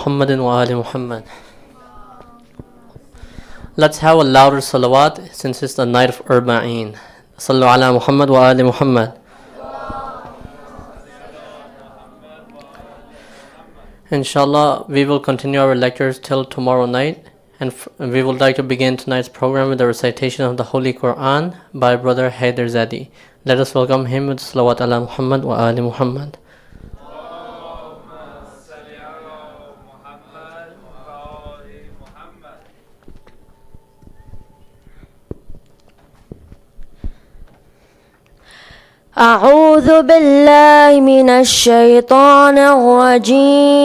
Muhammad wa ali Muhammad. Let's have a louder salawat since it's the night of Arba'een. Sallu ala Muhammad wa ali Muhammad. Inshallah, we will continue our lectures till tomorrow night, and we would like to begin tonight's program with the recitation of the Holy Quran by Brother Haider Zadi. Let us welcome him with salawat ala Muhammad wa ali Muhammad. أعوذ بالله من الشيطان الرجيم.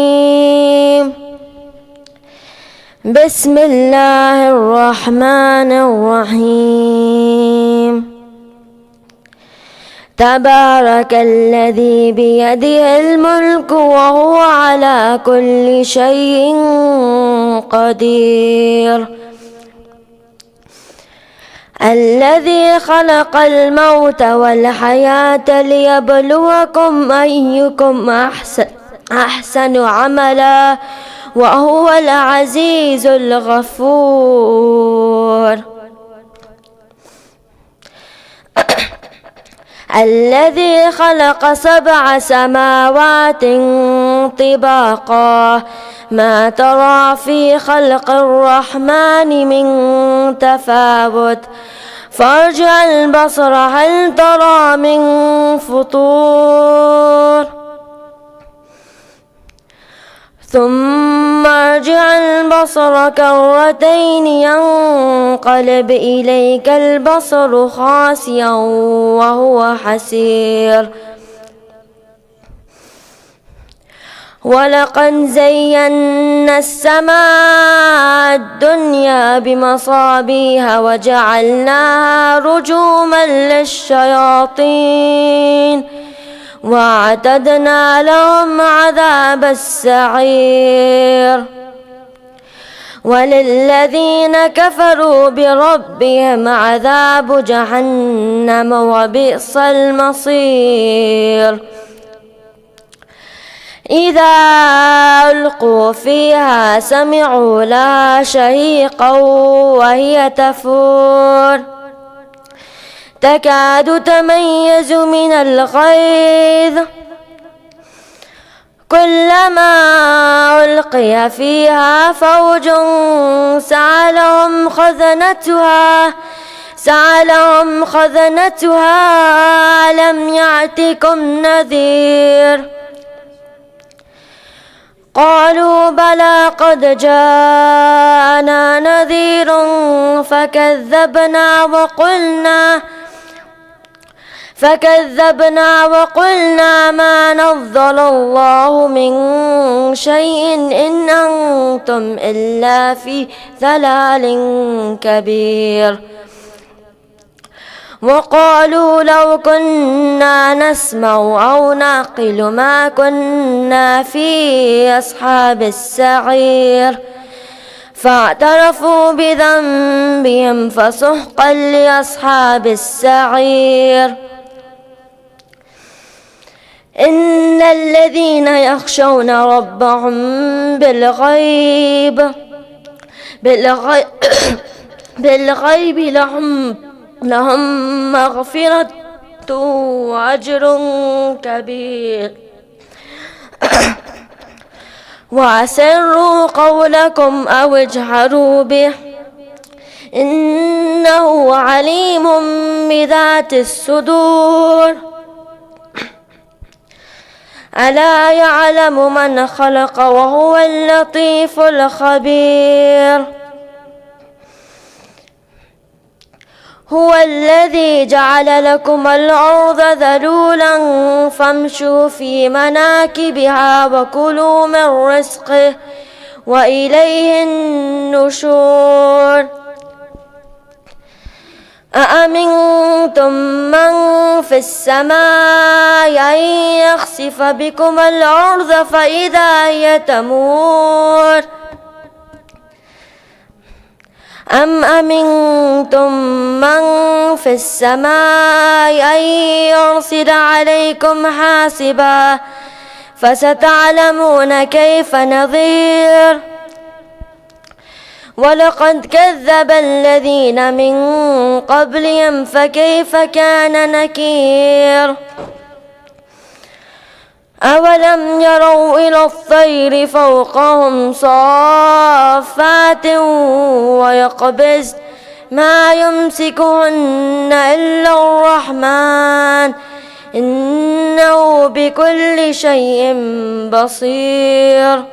بسم الله الرحمن الرحيم. تبارك الذي بيده الملك وهو على كل شيء قدير. الذي خلق الموت والحياة ليبلوكم أيكم أحسن عملا وهو العزيز الغفور. الذي خلق 7 سماوات طباقا ما ترى في خلق الرحمن من تفاوت فارجع البصر هل ترى من فطور ثم ارجع البصر كرتين ينقلب إليك البصر خاسئا وهو حسير. ولقد زينا السماء الدنيا بمصابيح وجعلناها رجوما للشياطين واعتدنا لهم عذاب السعير. وللذين كفروا بربهم عذاب جهنم وبئس المصير. إذا ألقوا فيها سمعوا لها شهيقا وهي تفور تكاد تميز من الغيظ كلما ألقي فيها فوج سألهم خزنتها ألم يأتكم نذير قالوا بلى قد جاءنا نذير فكذبنا وقلنا ما نزل الله من شيء إن أنتم إلا في ضلال كبير. وقالوا لو كنا نسمع أو نعقل ما كنا في أصحاب السعير فاعترفوا بذنبهم فسحقا لأصحاب السعير. إن الذين يخشون ربهم بالغيب لهم مغفرة وأجر كبير. وأسروا قولكم أو اجهروا به إنه عليم بذات الصدور. ألا يعلم من خلق وهو اللطيف الخبير. هو الذي جعل لكم الأرض ذلولا فامشوا في مناكبها وكلوا من رزقه وإليه النشور. أأمنتم من في السماء أن يخسف بكم الأرض فإذا هي تمور أم أمنتم من في السماء أن يرسل عليكم حاسبا فستعلمون كيف نظير ولقد كذب الذين من قبلهم فكيف كان نكير أولم يروا إلى الطير فوقهم صافات ويقبضن ما يمسكهن إلا الرحمن إنه بكل شيء بصير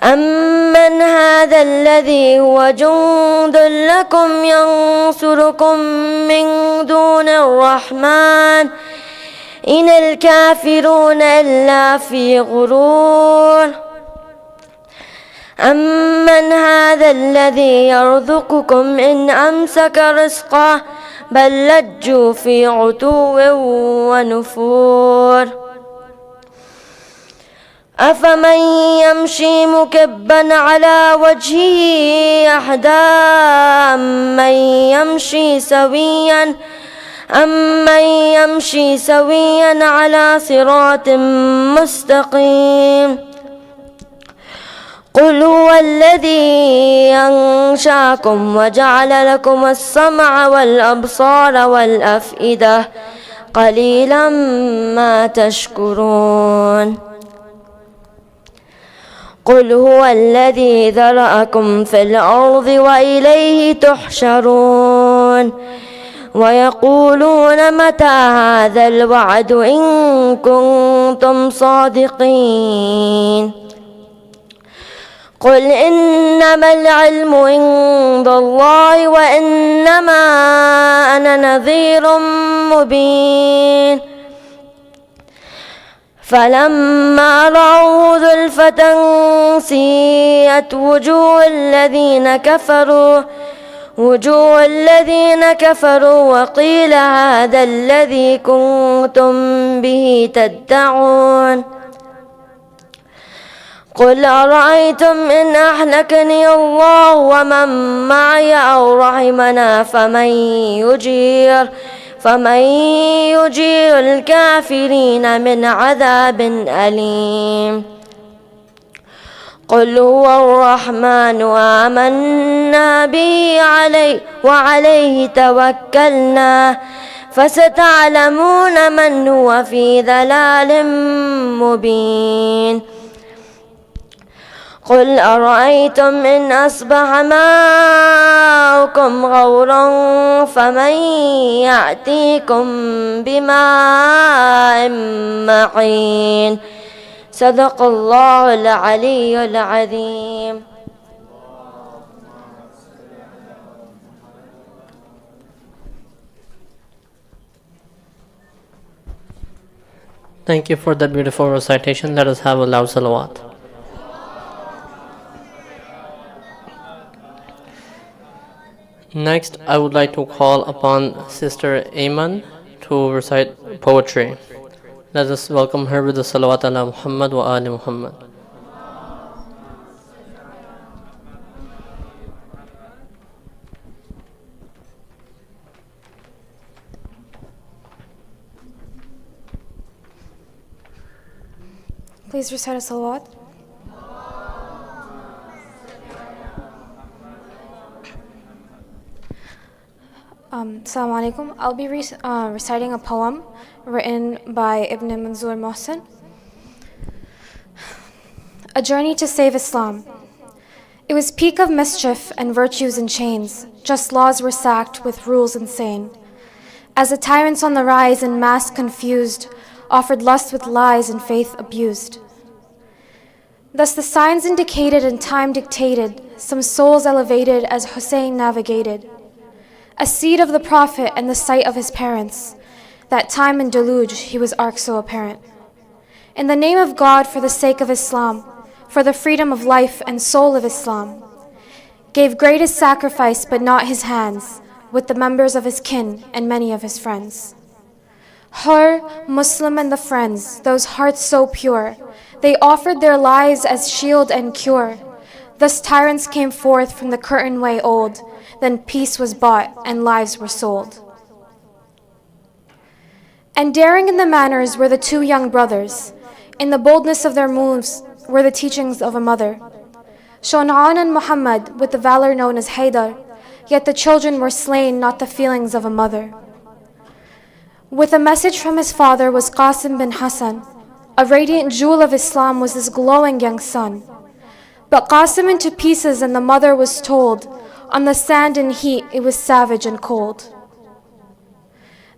أمن هذا الذي هو جند لكم ينصركم من دون الرحمن إن الكافرون إلا في غرور أمن هذا الذي يرزقكم إن أمسك رزقه بل لجوا في عتو ونفور أفمن يمشي مكبا على وجهه أهدى أمن يمشي سويا على صراط مستقيم قل هو الذي أنشأكم وجعل لكم السمع والأبصار والأفئدة قليلا ما تشكرون قل هو الذي ذرأكم في الأرض وإليه تحشرون ويقولون متى هذا الوعد إن كنتم صادقين قل إنما العلم عند الله وإنما أنا نذير مبين فلما رأوه زلفة سيئت وجوه الذين كفروا وقيل هذا الذي كنتم به تدعون قل أرأيتم إن أهلكني الله ومن معي أو رحمنا فمن يجير الكافرين من عذاب أليم قل هو الرحمن آمنا به وعليه توكلنا فستعلمون من هو في ضلال مبين قل أرأيتم إن أصبح ماؤكم غورا فمن يأتيكم بماء معين صدق الله العلي العظيم. Thank you for that beautiful recitation. Let us have a loud salawat. Next, I would like to call upon Sister Ayman to recite poetry. Let us welcome her with the salawat ala Muhammad wa ali Muhammad. Please recite a salawat. Assalamu alaikum. I'll be reciting a poem written by Ibn Manzur Mohsen. A Journey to Save Islam. It was peak of mischief and virtues in chains. Just laws were sacked with rules insane. As the tyrants on the rise in mass confused, offered lust with lies and faith abused. Thus the signs indicated and time dictated, some souls elevated as Hussein navigated. A seed of the Prophet and the sight of his parents, that time in deluge he was arc so apparent. In the name of God, for the sake of Islam, for the freedom of life and soul of Islam, gave greatest sacrifice but not his hands, with the members of his kin and many of his friends. Her, Muslim and the friends, those hearts so pure, they offered their lives as shield and cure. Thus tyrants came forth from the curtain way old, then peace was bought and lives were sold. And daring in the manners were the two young brothers. In the boldness of their moves were the teachings of a mother. Shon'an and Muhammad with the valor known as Haydar, yet the children were slain, not the feelings of a mother. With a message from his father was Qasim bin Hassan. A radiant jewel of Islam was this glowing young son. But Qasim into pieces and the mother was told, on the sand and heat it was savage and cold.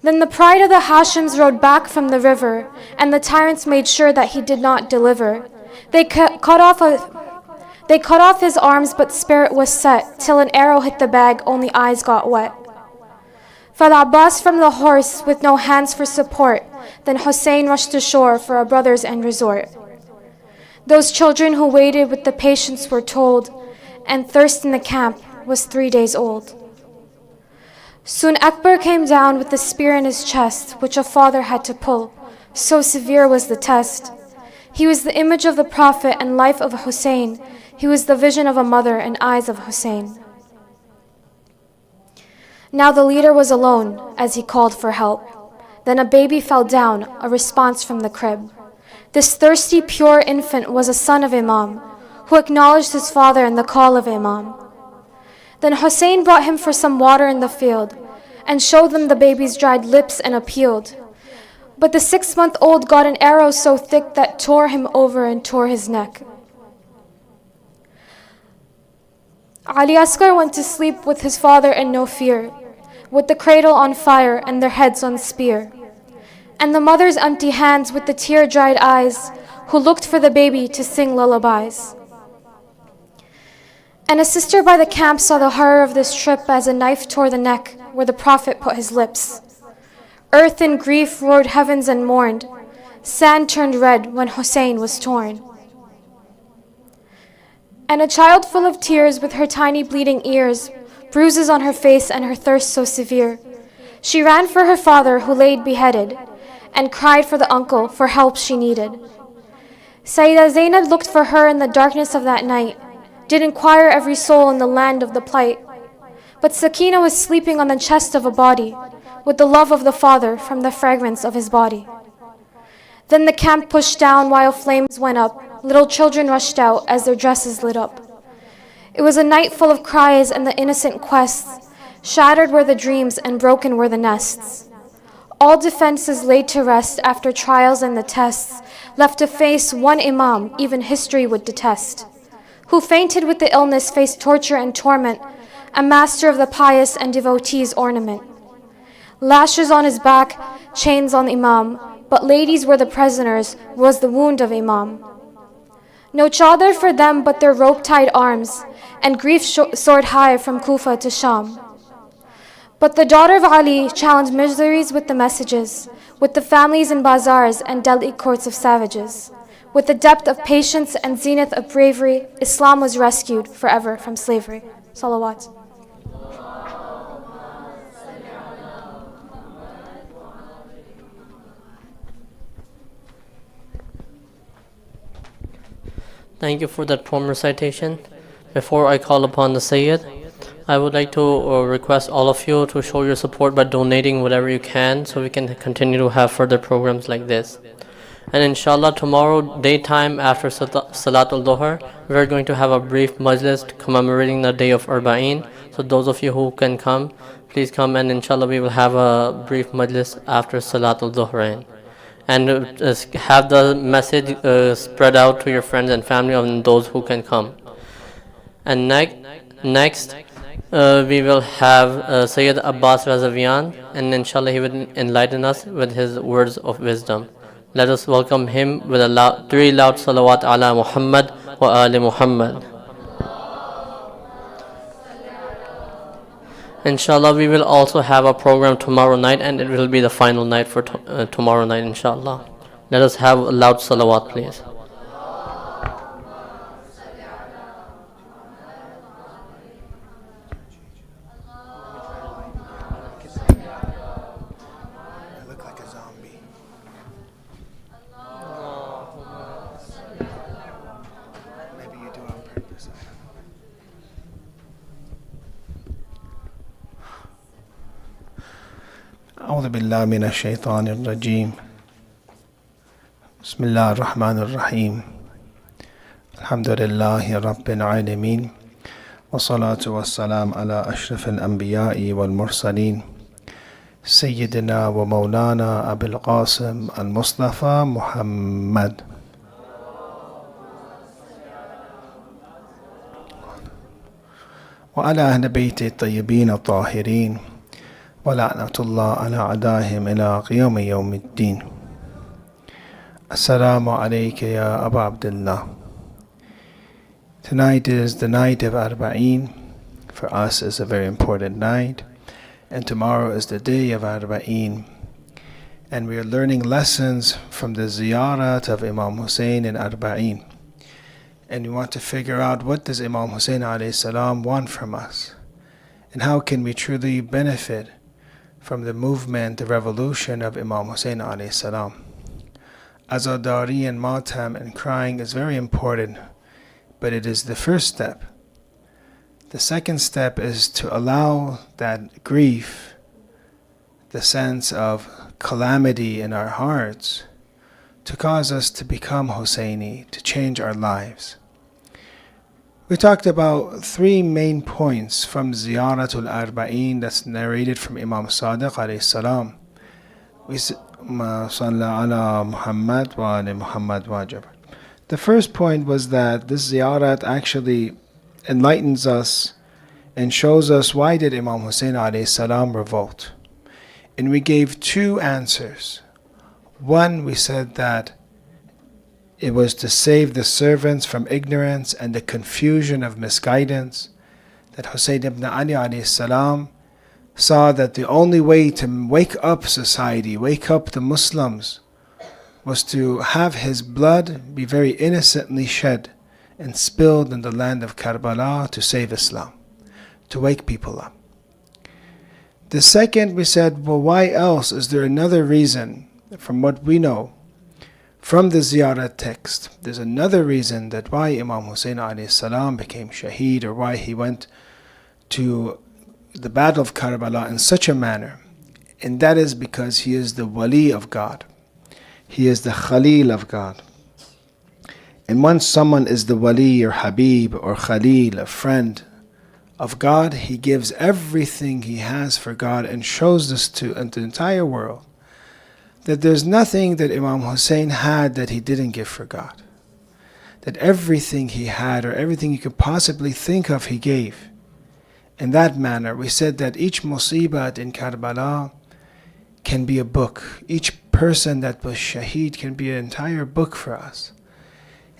Then the pride of the Hashims rode back from the river, and the tyrants made sure that he did not deliver. They cut off his arms, but spirit was set, till an arrow hit the bag, only eyes got wet. Fell Abbas from the horse, with no hands for support, then Hussein rushed ashore for a brother's end resort. Those children who waited with the patience were told, and thirst in the camp was 3 days old. Soon Akbar came down with the spear in his chest, which a father had to pull, so severe was the test. He was the image of the Prophet and life of Hussein. He was the vision of a mother and eyes of Hussein. Now the leader was alone as he called for help. Then a baby fell down, a response from the crib. This thirsty, pure infant was a son of Imam, who acknowledged his father and the call of Imam. Then Hussein brought him for some water in the field, and showed them the baby's dried lips and appealed. But the 6-month-old got an arrow so thick that tore him over and tore his neck. Ali Asghar went to sleep with his father in no fear, with the cradle on fire and their heads on spear. And the mother's empty hands with the tear-dried eyes, who looked for the baby to sing lullabies. And a sister by the camp saw the horror of this trip as a knife tore the neck where the Prophet put his lips. Earth in grief roared heavens and mourned. Sand turned red when Hussein was torn. And a child full of tears with her tiny bleeding ears, bruises on her face and her thirst so severe. She ran for her father who laid beheaded, and cried for the uncle for help she needed. Sayyidah Zainab looked for her in the darkness of that night, did inquire every soul in the land of the plight. But Sakina was sleeping on the chest of a body, with the love of the father from the fragrance of his body. Then the camp pushed down while flames went up. Little children rushed out as their dresses lit up. It was a night full of cries and the innocent quests. Shattered were the dreams and broken were the nests. All defenses laid to rest after trials and the tests, left to face one Imam even history would detest, who fainted with the illness faced torture and torment, a master of the pious and devotees' ornament. Lashes on his back, chains on Imam, but ladies were the prisoners, was the wound of Imam. No chadar for them but their rope-tied arms, and grief soared high from Kufa to Sham. But the daughter of Ali challenged miseries with the messages, with the families in bazaars and deadly courts of savages. With the depth of patience and zenith of bravery, Islam was rescued forever from slavery. Salawat. Thank you for that poem recitation. Before I call upon the Sayyid, I would like to request all of you to show your support by donating whatever you can so we can continue to have further programs like this. And inshallah, tomorrow daytime after Salatul Dhuhr, we're going to have a brief majlis commemorating the day of Arba'een. So those of you who can come, please come, and inshallah we will have a brief majlis after Salatul Dhuhr. And have the message spread out to your friends and family and those who can come. And next we will have Sayyid Abbas Razavian, and inshallah he will enlighten us with his words of wisdom. Let us welcome him with 3 loud salawat ala Muhammad wa ali Muhammad. Inshallah, we will also have a program tomorrow night, and it will be the final night for tomorrow night, inshallah. Let us have a loud salawat, please. أعوذ بالله من الشيطان الرجيم بسم الله الرحمن الرحيم الحمد لله رب العالمين والصلاة والسلام على أشرف الأنبياء والمرسلين سيدنا ومولانا أبي القاسم المصطفى محمد وعلى أهل بيت الطيبين الطاهرين ولعنة الله على أعدائهم إلى قيام يوم الدين. Assalamu alayka ya Abu Abdullah. Tonight is the night of Arba'een. For us is a very important night. And tomorrow is the day of Arba'een. And we are learning lessons from the ziyarat of Imam Hussein in Arba'een. And we want to figure out, what does Imam Hussein alayhi salam want from us? And how can we truly benefit from the movement, the revolution of Imam Hussein alayhi salam? Azadari and matam and crying is very important, but it is the first step. The second step is to allow that grief, the sense of calamity in our hearts, to cause us to become Husseini, to change our lives. We talked about three main points from Ziyaratul Arba'een that's narrated from Imam Sadiq alayhi salam. The first point was that this ziyarat actually enlightens us and shows us, why did Imam Hussein alayhi salam revolt? And we gave two answers. One, we said that it was to save the servants from ignorance and the confusion of misguidance, that Hussein ibn Ali alayhi salam saw that the only way to wake up society, wake up the Muslims, was to have his blood be very innocently shed and spilled in the land of Karbala to save Islam, to wake people up. The second, we said, well, why else? Is there another reason? From what we know from the Ziyarat text, there's another reason that why Imam Hussein alayhi salam became shaheed, or why he went to the battle of Karbala in such a manner. And that is because he is the wali of God. He is the khalil of God. And once someone is the wali or habib or khalil, a friend of God, he gives everything he has for God and shows this to the entire world, that there's nothing that Imam Hussein had that he didn't give for God. That everything he had, or everything you could possibly think of, he gave. In that manner, we said that each musibat in Karbala can be a book. Each person that was shaheed can be an entire book for us.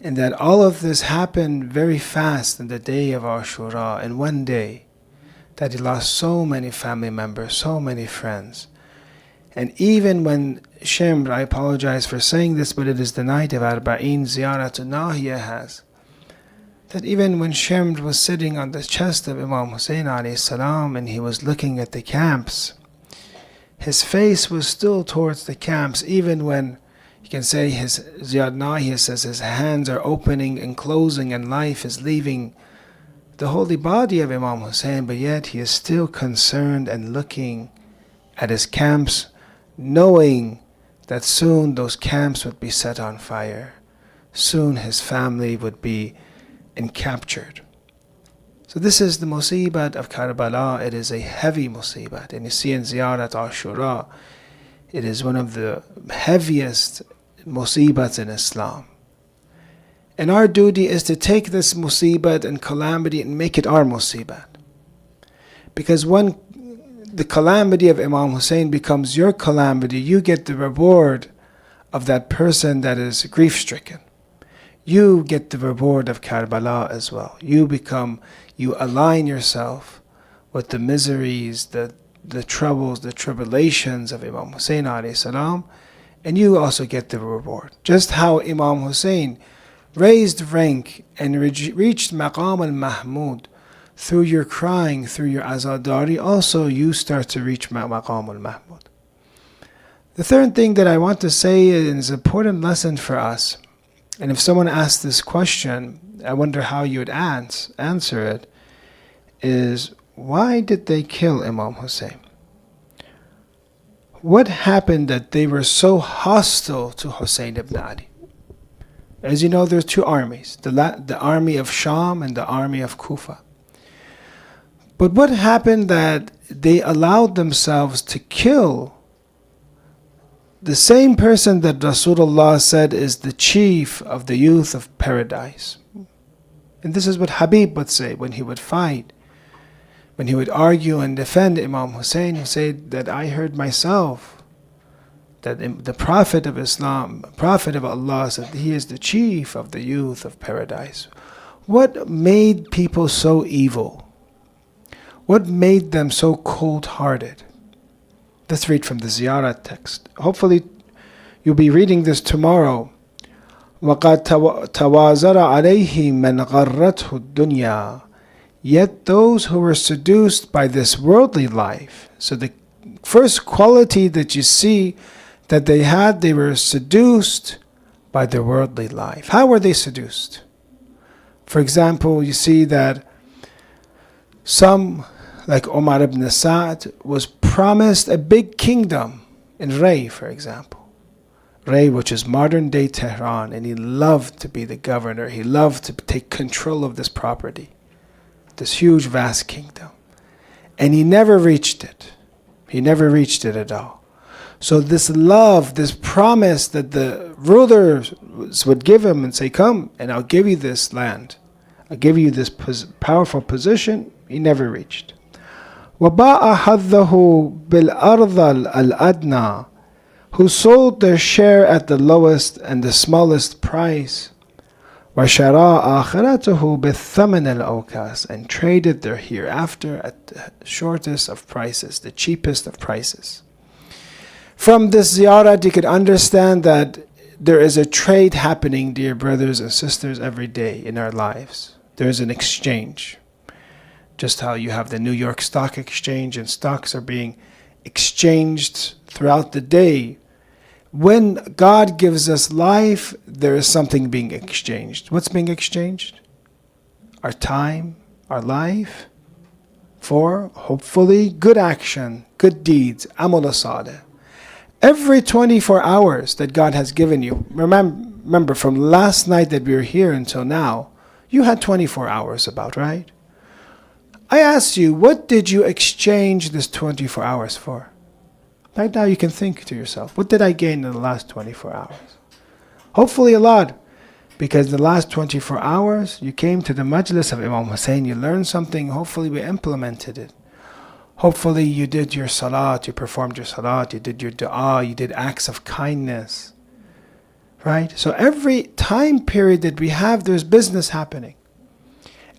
And that all of this happened very fast in the day of Ashura, in one day, that he lost so many family members, so many friends. And even when Shimr, I apologize for saying this, but it is the night of Arba'een, Ziyaratul Nahiya has, that even when Shimr was sitting on the chest of Imam Hussein alayhi salam and he was looking at the camps, his face was still towards the camps, even when, you can say, his Ziyad Nahiya says his hands are opening and closing and life is leaving the holy body of Imam Hussein, but yet he is still concerned and looking at his camps, knowing that soon those camps would be set on fire. Soon his family would be captured. So this is the musibat of Karbala. It is a heavy musibat. And you see in Ziyarat Ashura, it is one of the heaviest musibats in Islam. And our duty is to take this musibat and calamity and make it our musibat. Because when the calamity of Imam Hussein becomes your calamity, you get the reward of that person that is grief-stricken. You get the reward of Karbala as well. You align yourself with the miseries, the troubles, the tribulations of Imam Hussein alayhi salam, and you also get the reward. Just how Imam Hussein raised rank and reached Maqam al-Mahmud through your crying, through your azadari, also you start to reach Maqam al-Mahmud. The third thing that I want to say is an important lesson for us. And if someone asks this question, I wonder how you would answer it, is why did they kill Imam Hussein? what happened that they were so hostile to Hussein ibn Ali? As you know, there are two armies, the army of Sham and the army of Kufa. But what happened that they allowed themselves to kill the same person that Rasulullah said is the chief of the youth of paradise? And this is what Habib would say when he would fight. When he would argue and defend Imam Hussein, he said that I heard myself that the Prophet of Islam, Prophet of Allah, said he is the chief of the youth of paradise. What made people so evil? What made them so cold-hearted? Let's read from the Ziyarat text. Hopefully you'll be reading this tomorrow. وَقَدْ تَوَازَرَ عَلَيْهِ مَنْ غَرَّتْهُ الدُّنْيَا. Yet those who were seduced by this worldly life. So the first quality that you see that they had, they were seduced by their worldly life. How were they seduced? For example, you see that some, like Umar ibn Sa'd, was promised a big kingdom in Ray, for example. Ray, which is modern day Tehran, and he loved to be the governor. He loved to take control of this property, this huge, vast kingdom. And he never reached it. He never reached it at all. So this love, this promise that the rulers would give him and say, come, and I'll give you this land. I'll give you this powerful position, he never reached. وَبَاءَ حَظَّهُ بِالْأَرْضَ الْأَدْنَى. Who sold their share at the lowest and the smallest price. وَشَرَى آخِرَتَهُ بِالثَّمَنِ الْأَوْكَاسِ. And traded their hereafter at the shortest of prices, the cheapest of prices. From this ziyarat you could understand that there is a trade happening, dear brothers and sisters, every day in our lives. There is an exchange. Just how you have the New York Stock Exchange and stocks are being exchanged throughout the day. When God gives us life, there is something being exchanged. What's being exchanged? Our time, our life, for hopefully good action, good deeds, amal salih. Every 24 hours that God has given you, remember from last night that we were here until now, you had 24 hours about, right? I asked you, what did you exchange this 24 hours for? Right now you can think to yourself, what did I gain in the last 24 hours? Hopefully a lot, because the last 24 hours you came to the Majlis of Imam Hussein, you learned something, hopefully we implemented it. Hopefully you did your salat, you performed your salat, you did your dua, you did acts of kindness. Right? So every time period that we have, there's business happening.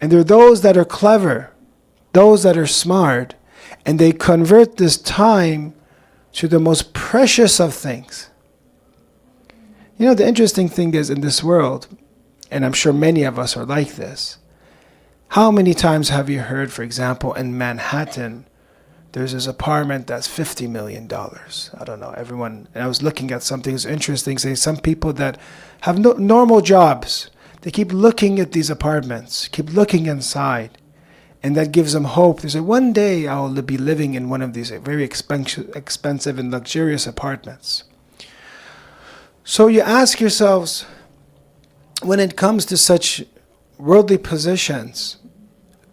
And there are those that are clever, those that are smart, and they convert this time to the most precious of things. You know, the interesting thing is in this world, and I'm sure many of us are like this, how many times have you heard, for example, in Manhattan, there's this apartment that's $50 million. I don't know, everyone, and I was looking at something that's interesting, saying some people that have normal jobs, they keep looking at these apartments, keep looking inside. And that gives them hope. They say, one day I will be living in one of these very expensive and luxurious apartments. So you ask yourselves, when it comes to such worldly positions,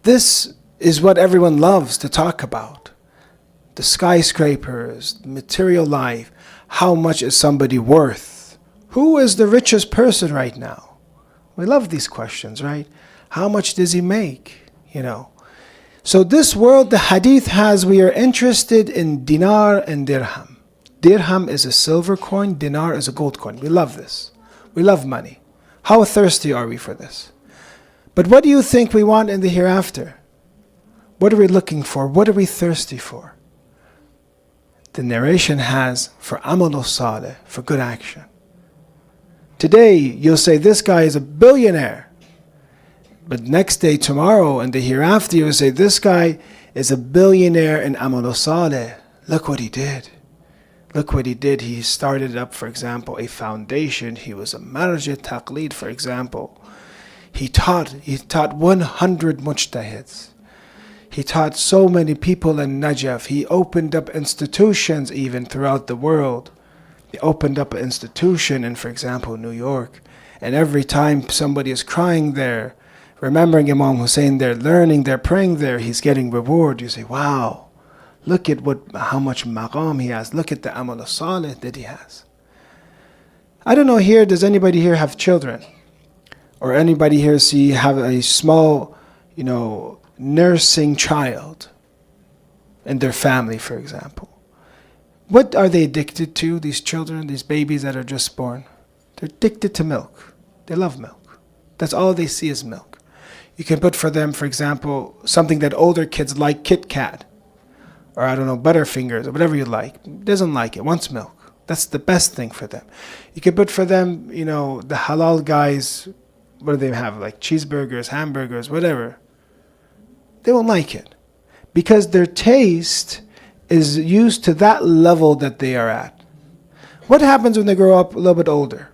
this is what everyone loves to talk about. The skyscrapers, the material life, how much is somebody worth? Who is the richest person right now? We love these questions, right? How much does he make? You know. So this world, the hadith has, we are interested in dinar and dirham. Dirham is a silver coin, dinar is a gold coin. We love this. We love money. How thirsty are we for this? But what do you think we want in the hereafter? What are we looking for? What are we thirsty for? The narration has for amal salih, for good action. Today, you'll say, this guy is a billionaire. But next day, tomorrow, and the hereafter, you will say, this guy is a billionaire in amal salih. Look what he did. Look what he did. He started up, for example, a foundation. He was a marja taqleed, for example. He taught 100 mujtahids. He taught so many people in Najaf. He opened up institutions even throughout the world. He opened up an institution in, for example, New York. And every time somebody is crying there, remembering Imam Hussein, they're learning, they're praying there, he's getting reward. You say, wow, look at how much maqam he has. Look at the amal salih that he has. I don't know here, does anybody here have children? Or anybody here have a small, nursing child in their family, for example? What are they addicted to, these children, these babies that are just born? They're addicted to milk. They love milk. That's all they see is milk. You can put for them, for example, something that older kids like, Kit Kat, or Butterfingers, or whatever you like. Doesn't like it, wants milk. That's the best thing for them. You can put for them, the halal guys, what do they have, like cheeseburgers, hamburgers, whatever. They won't like it because their taste is used to that level that they are at. What happens when they grow up a little bit older?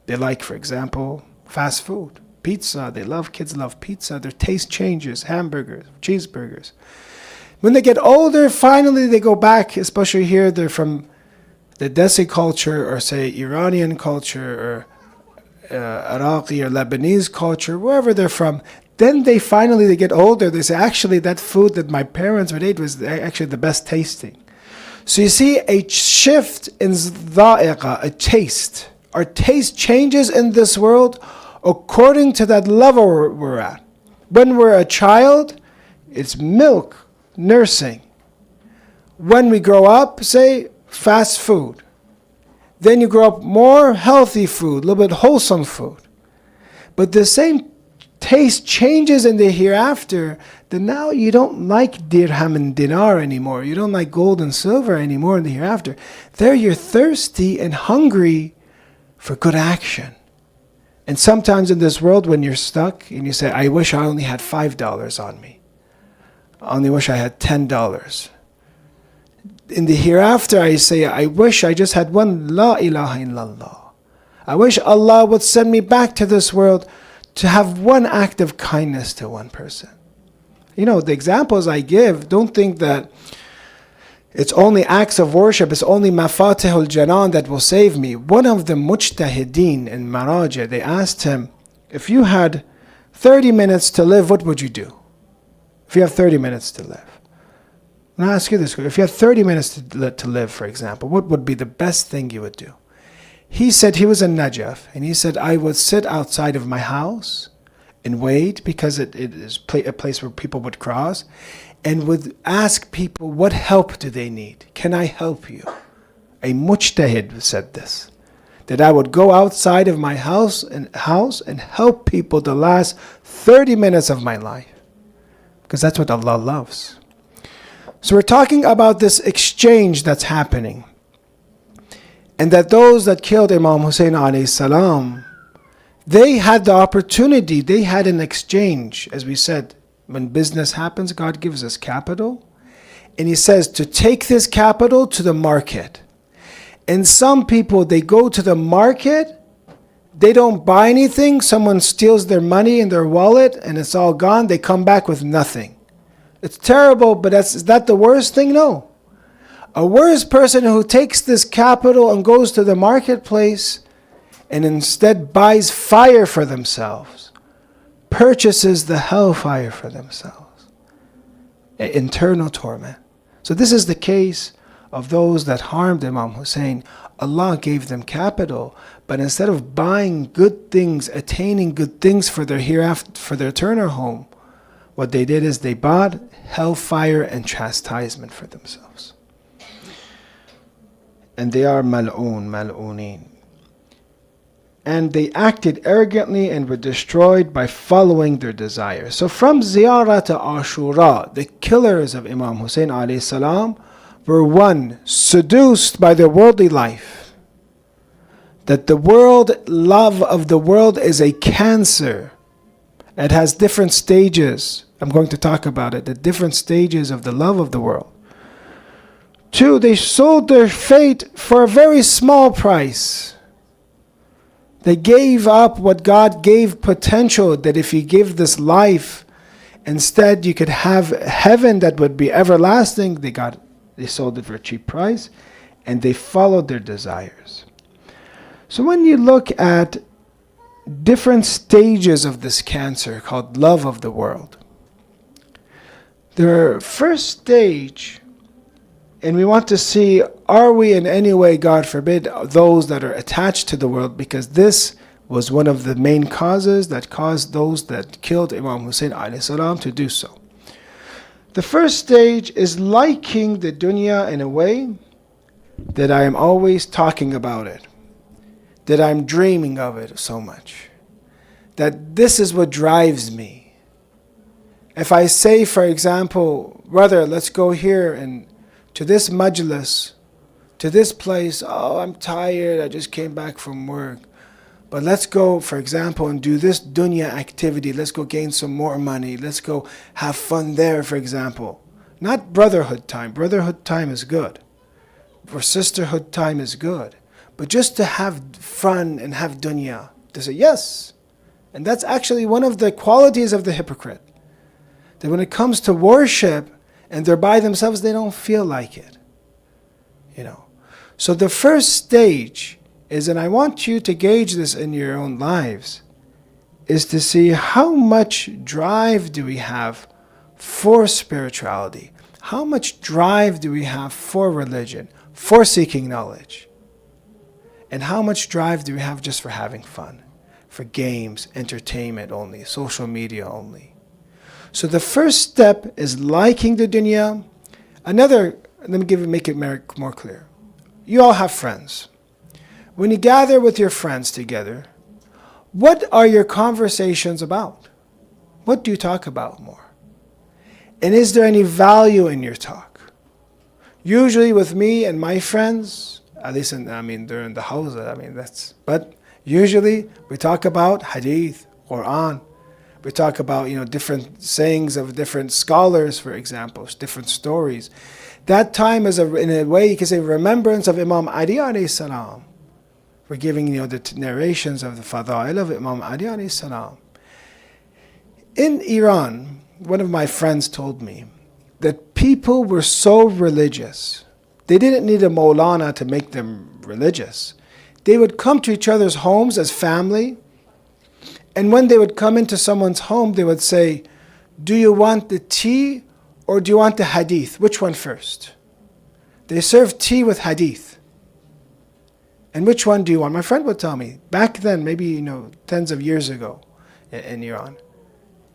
They like, for example, fast food, pizza. Kids love pizza. Their taste changes, hamburgers, cheeseburgers. When they get older, finally they go back, especially here, they're from the Desi culture or say Iranian culture or Iraqi or Lebanese culture, wherever they're from. Then they get older, they say, actually that food that my parents would eat was actually the best tasting. So you see a shift in dha'iqa, a taste. Our taste changes in this world according to that level we're at. When we're a child, it's milk, nursing. When we grow up, say, fast food. Then you grow up more healthy food, a little bit wholesome food. But the same taste changes in the hereafter, then now you don't like dirham and dinar anymore. You don't like gold and silver anymore in the hereafter. There you're thirsty and hungry for good action. And sometimes in this world when you're stuck and you say, I wish I only had $5 on me. I only wish I had $10. In the hereafter I say, I wish I just had one La ilaha illallah. I wish Allah would send me back to this world to have one act of kindness to one person. The examples I give, don't think that it's only acts of worship, it's only mafatihul janan that will save me. One of the mujtahideen in Maraja, they asked him, if you had 30 minutes to live, what would you do? If you have 30 minutes to live. And I ask you this, if you had 30 minutes to live, for example, what would be the best thing you would do? He said he was in Najaf, and he said, I would sit outside of my house and wait, because it is a place where people would cross, and would ask people, what help do they need? Can I help you? A mujtahid said this, that I would go outside of my house and help people the last 30 minutes of my life, because that's what Allah loves. So we're talking about this exchange that's happening. And that those that killed Imam Hussein alayhi salam, they had the opportunity, they had an exchange. As we said, when business happens, God gives us capital. And He says to take this capital to the market. And some people, they go to the market, they don't buy anything, someone steals their money in their wallet and it's all gone, they come back with nothing. It's terrible, but is that the worst thing? No. A worse person who takes this capital and goes to the marketplace and instead buys fire for themselves, purchases the hellfire for themselves, internal torment. So this is the case of those that harmed Imam Hussein. Allah gave them capital, but instead of buying good things, attaining good things for their hereafter, for their eternal home, what they did is they bought hellfire and chastisement for themselves. And they are mal'ooneen. And they acted arrogantly and were destroyed by following their desires. So from Ziyarah to Ashura, the killers of Imam Hussein alayhi salam were one, seduced by their worldly life. That the love of the world is a cancer. It has different stages. I'm going to talk about it, the different stages of the love of the world. Two, they sold their fate for a very small price. They gave up what God gave potential, that if He gave this life Instead, you could have heaven that would be everlasting. They sold it for a cheap price, and they followed their desires. So when you look at different stages of this cancer called love of the world, the first stage, and we want to see, are we in any way, God forbid, those that are attached to the world, because this was one of the main causes that caused those that killed Imam Hussein alayhi salam to do so. The first stage is liking the dunya in a way that I am always talking about it, that I'm dreaming of it so much, that this is what drives me. If I say, for example, brother, let's go here and to this Majlis, to this place, oh, I'm tired, I just came back from work. But let's go, for example, and do this dunya activity. Let's go gain some more money. Let's go have fun there, for example. Not brotherhood time. Brotherhood time is good. Or sisterhood time is good. But just to have fun and have dunya. To say yes. And that's actually one of the qualities of the hypocrite. That when it comes to worship and they're by themselves, they don't feel like it. So the first stage is, and I want you to gauge this in your own lives, is to see how much drive do we have for spirituality? How much drive do we have for religion, for seeking knowledge? And how much drive do we have just for having fun, for games, entertainment only, social media only? So the first step is liking the dunya. Let me make it more clear. You all have friends. When you gather with your friends together, what are your conversations about? What do you talk about more? And is there any value in your talk? Usually with me and my friends, at least they're in the house, but usually we talk about hadith, Quran. We talk about, different sayings of different scholars, for example, different stories. That time is, in a way, you can say, remembrance of Imam Ali alayhi salam. We're giving, the narrations of the Fada'il of Imam Ali alayhi salam. In Iran, one of my friends told me that people were so religious. They didn't need a Maulana to make them religious. They would come to each other's homes as family. And when they would come into someone's home, they would say, do you want the tea or do you want the hadith? Which one first? They serve tea with hadith. And which one do you want? My friend would tell me, back then, maybe, tens of years ago in Iran.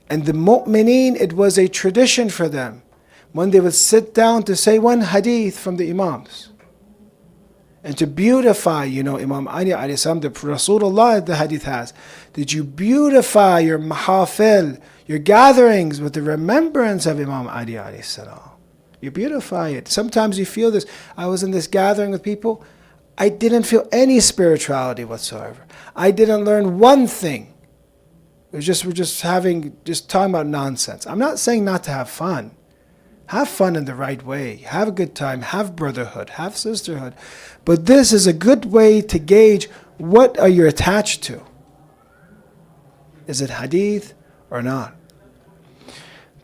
And the mu'mineen, it was a tradition for them when they would sit down to say one hadith from the imams. And to beautify, Imam Ali alayhi salam, the Rasulullah, the hadith has, did you beautify your mahafil, your gatherings with the remembrance of Imam Ali alayhi salam? You beautify it. Sometimes you feel this. I was in this gathering with people, I didn't feel any spirituality whatsoever. I didn't learn one thing. We're just talking about nonsense. I'm not saying not to have fun. Have fun in the right way. Have a good time. Have brotherhood. Have sisterhood. But this is a good way to gauge what are you attached to. Is it hadith or not?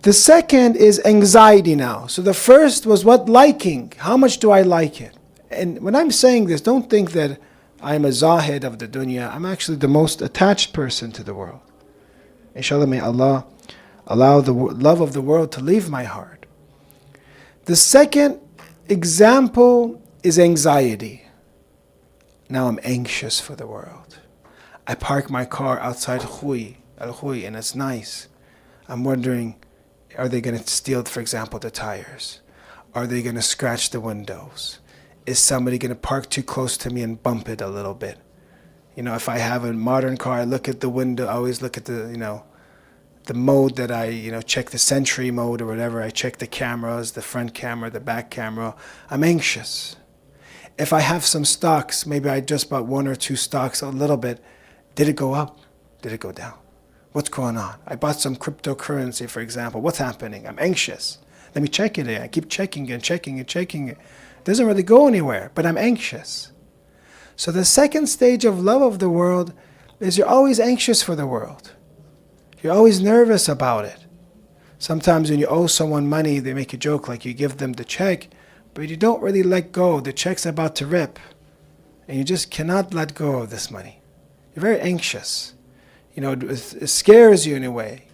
The second is anxiety now. So the first was what? Liking. How much do I like it? And when I'm saying this, don't think that I'm a zahid of the dunya. I'm actually the most attached person to the world. Inshallah, may Allah allow the love of the world to leave my heart. The second example is anxiety. Now I'm anxious for the world. I park my car outside Al-Khoei, and it's nice. I'm wondering, are they going to steal, for example, the tires? Are they going to scratch the windows? Is somebody going to park too close to me and bump it a little bit? If I have a modern car, I look at the window, I always look at the mode that I, check the Sentry mode or whatever. I check the cameras, the front camera, the back camera. I'm anxious. If I have some stocks, maybe I just bought one or two stocks a little bit. Did it go up? Did it go down? What's going on? I bought some cryptocurrency, for example. What's happening? I'm anxious. Let me check it. I keep checking it. It doesn't really go anywhere, but I'm anxious. So the second stage of love of the world is you're always anxious for the world. You're always nervous about it. Sometimes when you owe someone money, they make a joke like you give them the check, but you don't really let go. The check's about to rip, and you just cannot let go of this money. You're very anxious. It scares you in a way.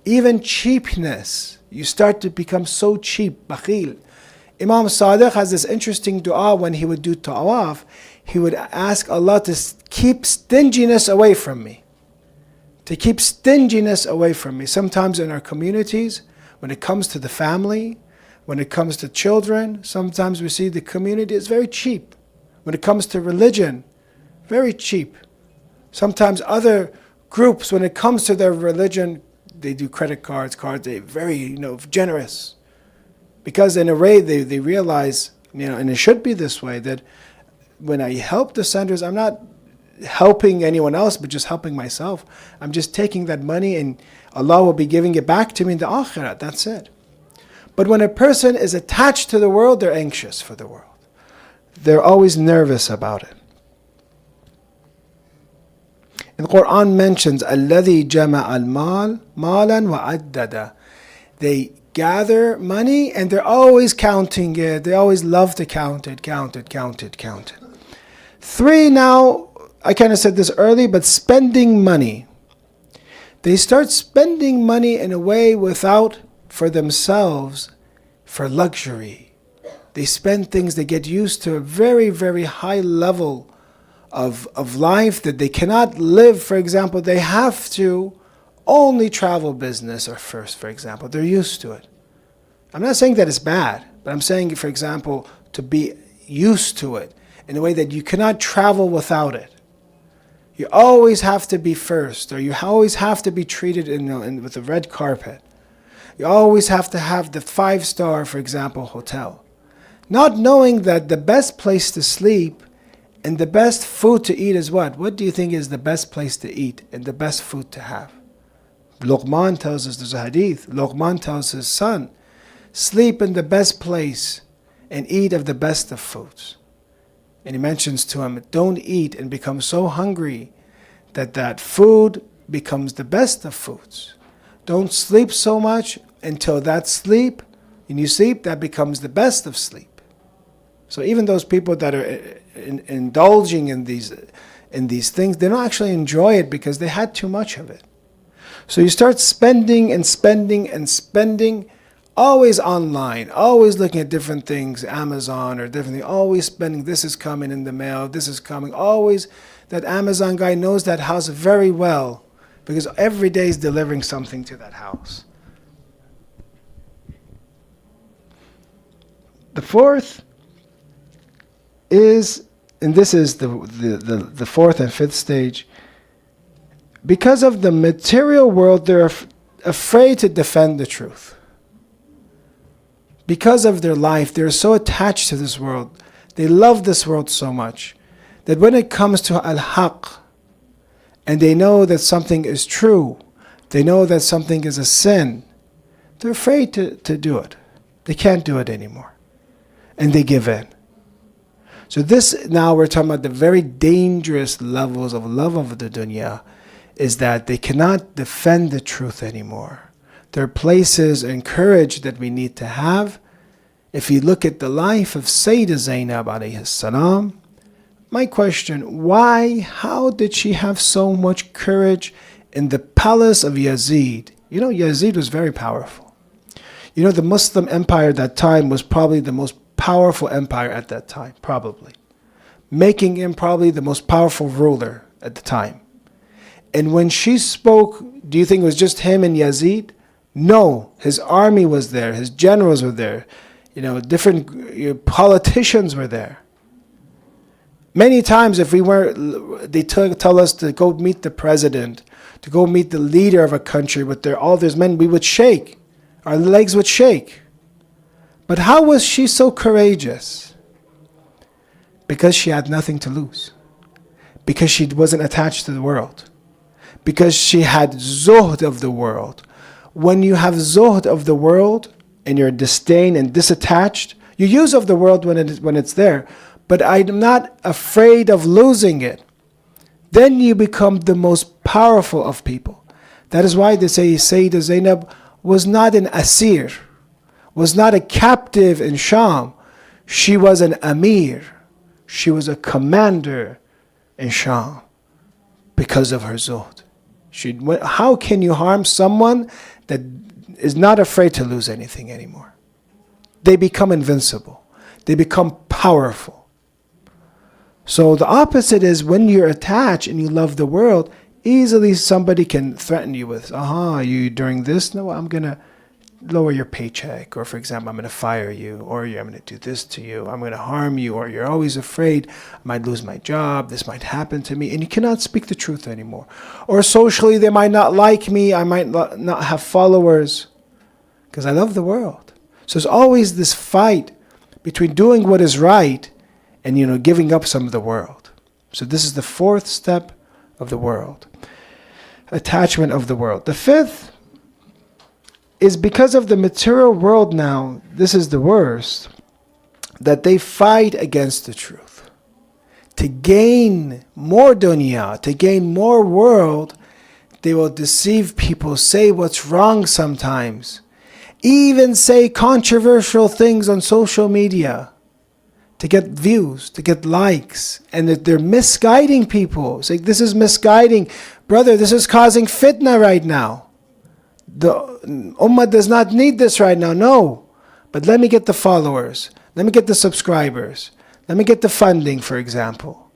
Even cheapness, you start to become so cheap, bakhil. Imam Sadiq has this interesting dua when he would do tawaf. He would ask Allah to keep stinginess away from me. To keep stinginess away from me. Sometimes in our communities, when it comes to the family, when it comes to children, sometimes we see the community is very cheap. When it comes to religion, very cheap. Sometimes other groups, when it comes to their religion, they do credit cards, they're very, generous. Because in a way they realize, and it should be this way, that when I help the centers, I'm not helping anyone else, but just helping myself. I'm just taking that money and Allah will be giving it back to me in the akhirah. That's it. But when a person is attached to the world, they're anxious for the world. They're always nervous about it. And the Quran mentions, الَّذِي جَمَعَ الْمَالِ مَالًا وَعَدَّدَ. They gather money and they're always counting it. They always love to count it. 3 now, I kind of said this early, but spending money. They start spending money in a way without, for themselves, for luxury. They spend things, they get used to a very, very high level of life that they cannot live. For example, they have to only travel business or first, for example. They're used to it. I'm not saying that it's bad, but I'm saying, for example, to be used to it in a way that you cannot travel without it. You always have to be first, or you always have to be treated with a red carpet. You always have to have the 5-star, for example, hotel. Not knowing that the best place to sleep and the best food to eat is what? What do you think is the best place to eat and the best food to have? Luqman tells us, there's a hadith, Luqman tells his son, sleep in the best place and eat of the best of foods. And he mentions to him, don't eat and become so hungry that food becomes the best of foods. Don't sleep so much until that sleep, and you sleep, that becomes the best of sleep. So even those people that are indulging in these things, they don't actually enjoy it because they had too much of it. So you start spending and spending and spending, always online, always looking at different things, Amazon or different things, always spending, this is coming in the mail, this is coming, always. That Amazon guy knows that house very well because every day is delivering something to that house. The fourth is, and this is the fourth and fifth stage, because of the material world, they're afraid to defend the truth. Because of their life, they're so attached to this world. They love this world so much that when it comes to al-haq, and they know that something is true, they know that something is a sin, they're afraid to do it. They can't do it anymore. And they give in. So this, now we're talking about the very dangerous levels of love of the dunya, is that they cannot defend the truth anymore. There are places and courage that we need to have. If you look at the life of Sayyidah Zainab alayhi salam, my question, why, how did she have so much courage in the palace of Yazid? Yazid was very powerful. The Muslim empire at that time was probably the most powerful empire at that time, probably. Making him probably the most powerful ruler at the time. And when she spoke, do you think it was just him and Yazid? No, his army was there, his generals were there, different politicians were there. Many times if they tell us to go meet the president, to go meet the leader of a country with all these men, we would shake. Our legs would shake. But how was she so courageous? Because she had nothing to lose. Because she wasn't attached to the world. Because she had zuhd of the world. When you have zuhd of the world and you're disdain and disattached, you use of the world when it's there, but I'm not afraid of losing it. Then you become the most powerful of people. That is why they say Sayyidah Zainab was not an asir, was not a captive in Sham. She was an amir. She was a commander in Sham because of her zuhd. How can you harm someone that is not afraid to lose anything anymore? They become invincible. They become powerful. So the opposite is when you're attached and you love the world, easily somebody can threaten you with, you doing this? No, I'm going to lower your paycheck. Or for example, I'm going to fire you. Or I'm going to do this to you. I'm going to harm you. Or you're always afraid I might lose my job. This might happen to me. And you cannot speak the truth anymore. Or socially, they might not like me. I might not have followers. Because I love the world. So there's always this fight between doing what is right and giving up some of the world. So this is the fourth step of the world. Attachment of the world. The fifth is because of the material world now, this is the worst, that they fight against the truth. To gain more dunya, to gain more world, they will deceive people, say what's wrong sometimes, even say controversial things on social media to get views, to get likes, and that they're misguiding people. Say, this is misguiding. Brother, this is causing fitna right now. The ummah does not need this right now. No. But let me get the followers. Let me get the subscribers. Let me get the funding, for example.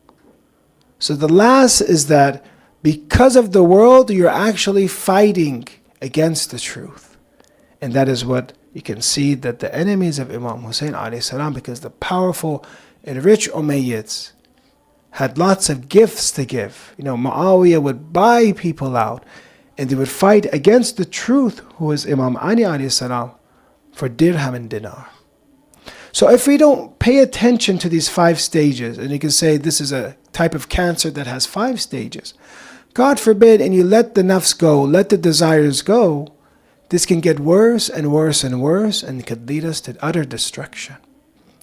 So the last is that because of the world, you're actually fighting against the truth. And that is what you can see, that the enemies of Imam Hussein alayhi salam, because the powerful and rich Umayyads had lots of gifts to give. Muawiyah would buy people out and they would fight against the truth, who is Imam Ali alayhi salam, for dirham and dinar. So if we don't pay attention to these 5 stages, and you can say this is a type of cancer that has 5 stages, God forbid, and you let the nafs go, let the desires go, this can get worse and worse and worse, and it could lead us to utter destruction.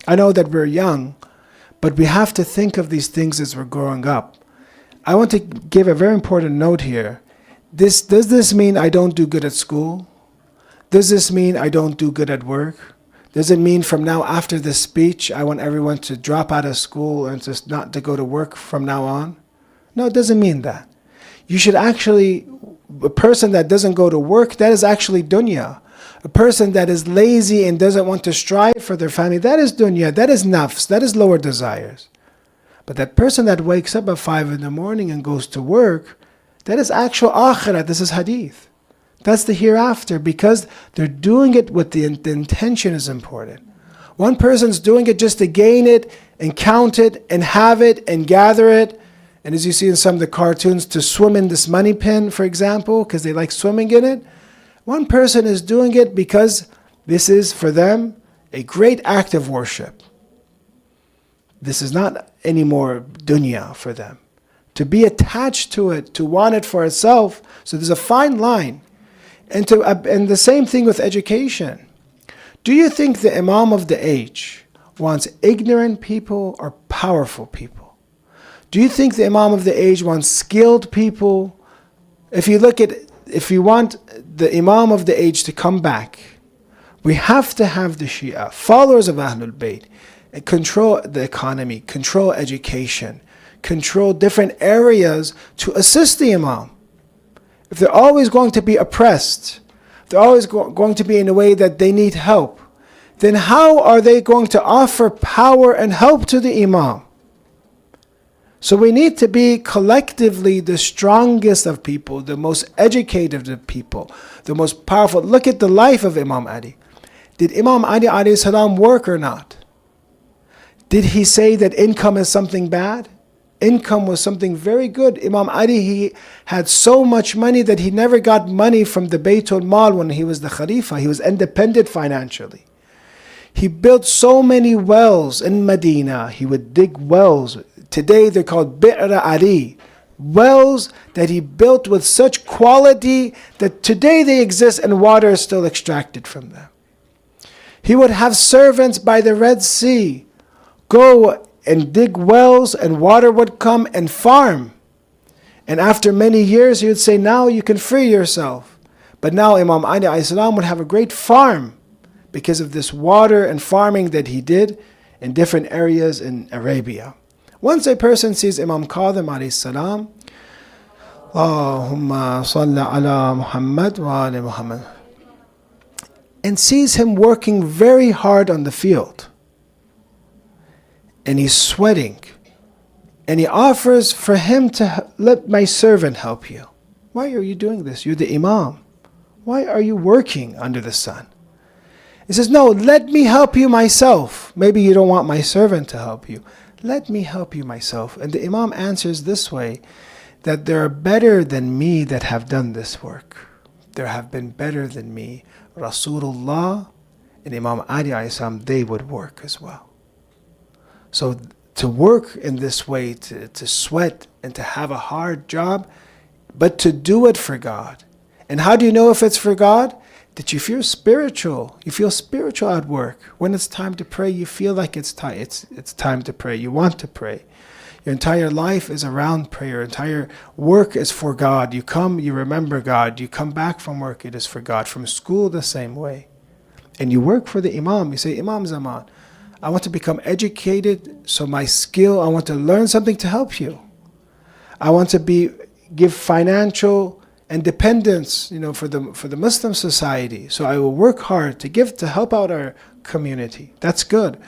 I know that we're young, but we have to think of these things as we're growing up. I want to give a very important note here. Does this mean I don't do good at school? Does this mean I don't do good at work? Does it mean from now after this speech, I want everyone to drop out of school and just not to go to work from now on? No, it doesn't mean that. You should actually, a person that doesn't go to work, that is actually dunya. A person that is lazy and doesn't want to strive for their family, that is dunya, that is nafs, that is lower desires. But that person that wakes up at 5 in the morning and goes to work, that is actual akhirah, this is hadith. That's the hereafter, because they're doing it with the intention is important. One person's doing it just to gain it and count it and have it and gather it. And as you see in some of the cartoons, to swim in this money pin, for example, because they like swimming in it. One person is doing it because this is, for them, a great act of worship. This is not anymore dunya for them. To be attached to it, to want it for itself. So there's a fine line. And the same thing with education. Do you think the Imam of the age wants ignorant people or powerful people? Do you think the Imam of the age wants skilled people? If you want the Imam of the age to come back, we have to have the Shia, followers of Ahlul Bayt, control the economy, control education, control different areas to assist the Imam. If they're always going to be oppressed, if they're always going to be in a way that they need help, then how are they going to offer power and help to the Imam? So we need to be collectively the strongest of people, the most educated of people, the most powerful. Look at the life of Imam Ali. Did Imam Ali alayhi salam work or not? Did he say that income is something bad? Income was something very good. Imam Ali, he had so much money that he never got money from the Baytul Mal when he was the Khalifa. He was independent financially. He built so many wells in Medina. He would dig wells. Today they're called Bi'r Ali. Wells that he built with such quality that today they exist and water is still extracted from them. He would have servants by the Red Sea go and dig wells, and water would come and farm. And after many years he would say, now you can free yourself. But now Imam Ali alayhi salam would have a great farm because of this water and farming that he did in different areas in Arabia. Once a person sees Imam Qadim alayhi salam, Allahumma salli ala Muhammad wa ali Muhammad, and sees him working very hard on the field, and he's sweating, and he offers for him to let my servant help you. Why are you doing this? You're the Imam. Why are you working under the sun? He says, no, let me help you myself. Maybe you don't want my servant to help you. Let me help you myself. And the Imam answers this way, that there are better than me that have done this work. There have been better than me. Rasulullah and Imam Ali alayhi salam, they would work as well. So to work in this way, to sweat and to have a hard job, but to do it for God. And how do you know if it's for God? That you feel spiritual. You feel spiritual at work. When it's time to pray, you feel like it's time to pray. You want to pray. Your entire life is around prayer. Your entire work is for God. You come, you remember God. You come back from work, it is for God. From school, the same way. And you work for the Imam. You say, Imam Zaman, I want to become educated, so my skill, I want to learn something to help you. I want to give financial independence, for the Muslim society. So I will work hard to help out our community. That's good.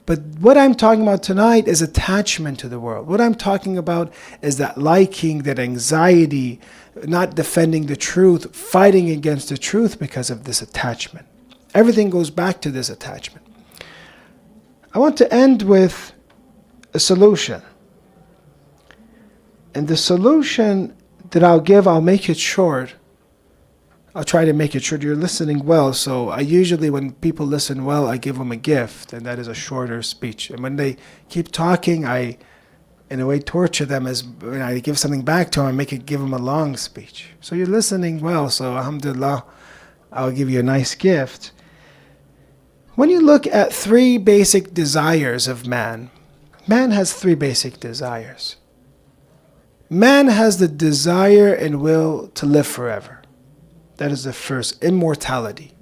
But what I'm talking about tonight is attachment to the world. What I'm talking about is that liking, that anxiety, not defending the truth, fighting against the truth because of this attachment. Everything goes back to this attachment. I want to end with a solution. And the solution that I'll give, I'll make it short. I'll try to make it short. You're listening well, so I usually, when people listen well, I give them a gift, and that is a shorter speech. And when they keep talking, I, in a way, torture them as when I give something back to them, give them a long speech. So you're listening well, so alhamdulillah, I'll give you a nice gift. When you look at three basic desires of man has three basic desires. Man has the desire and will to live forever. That is the first, immortality.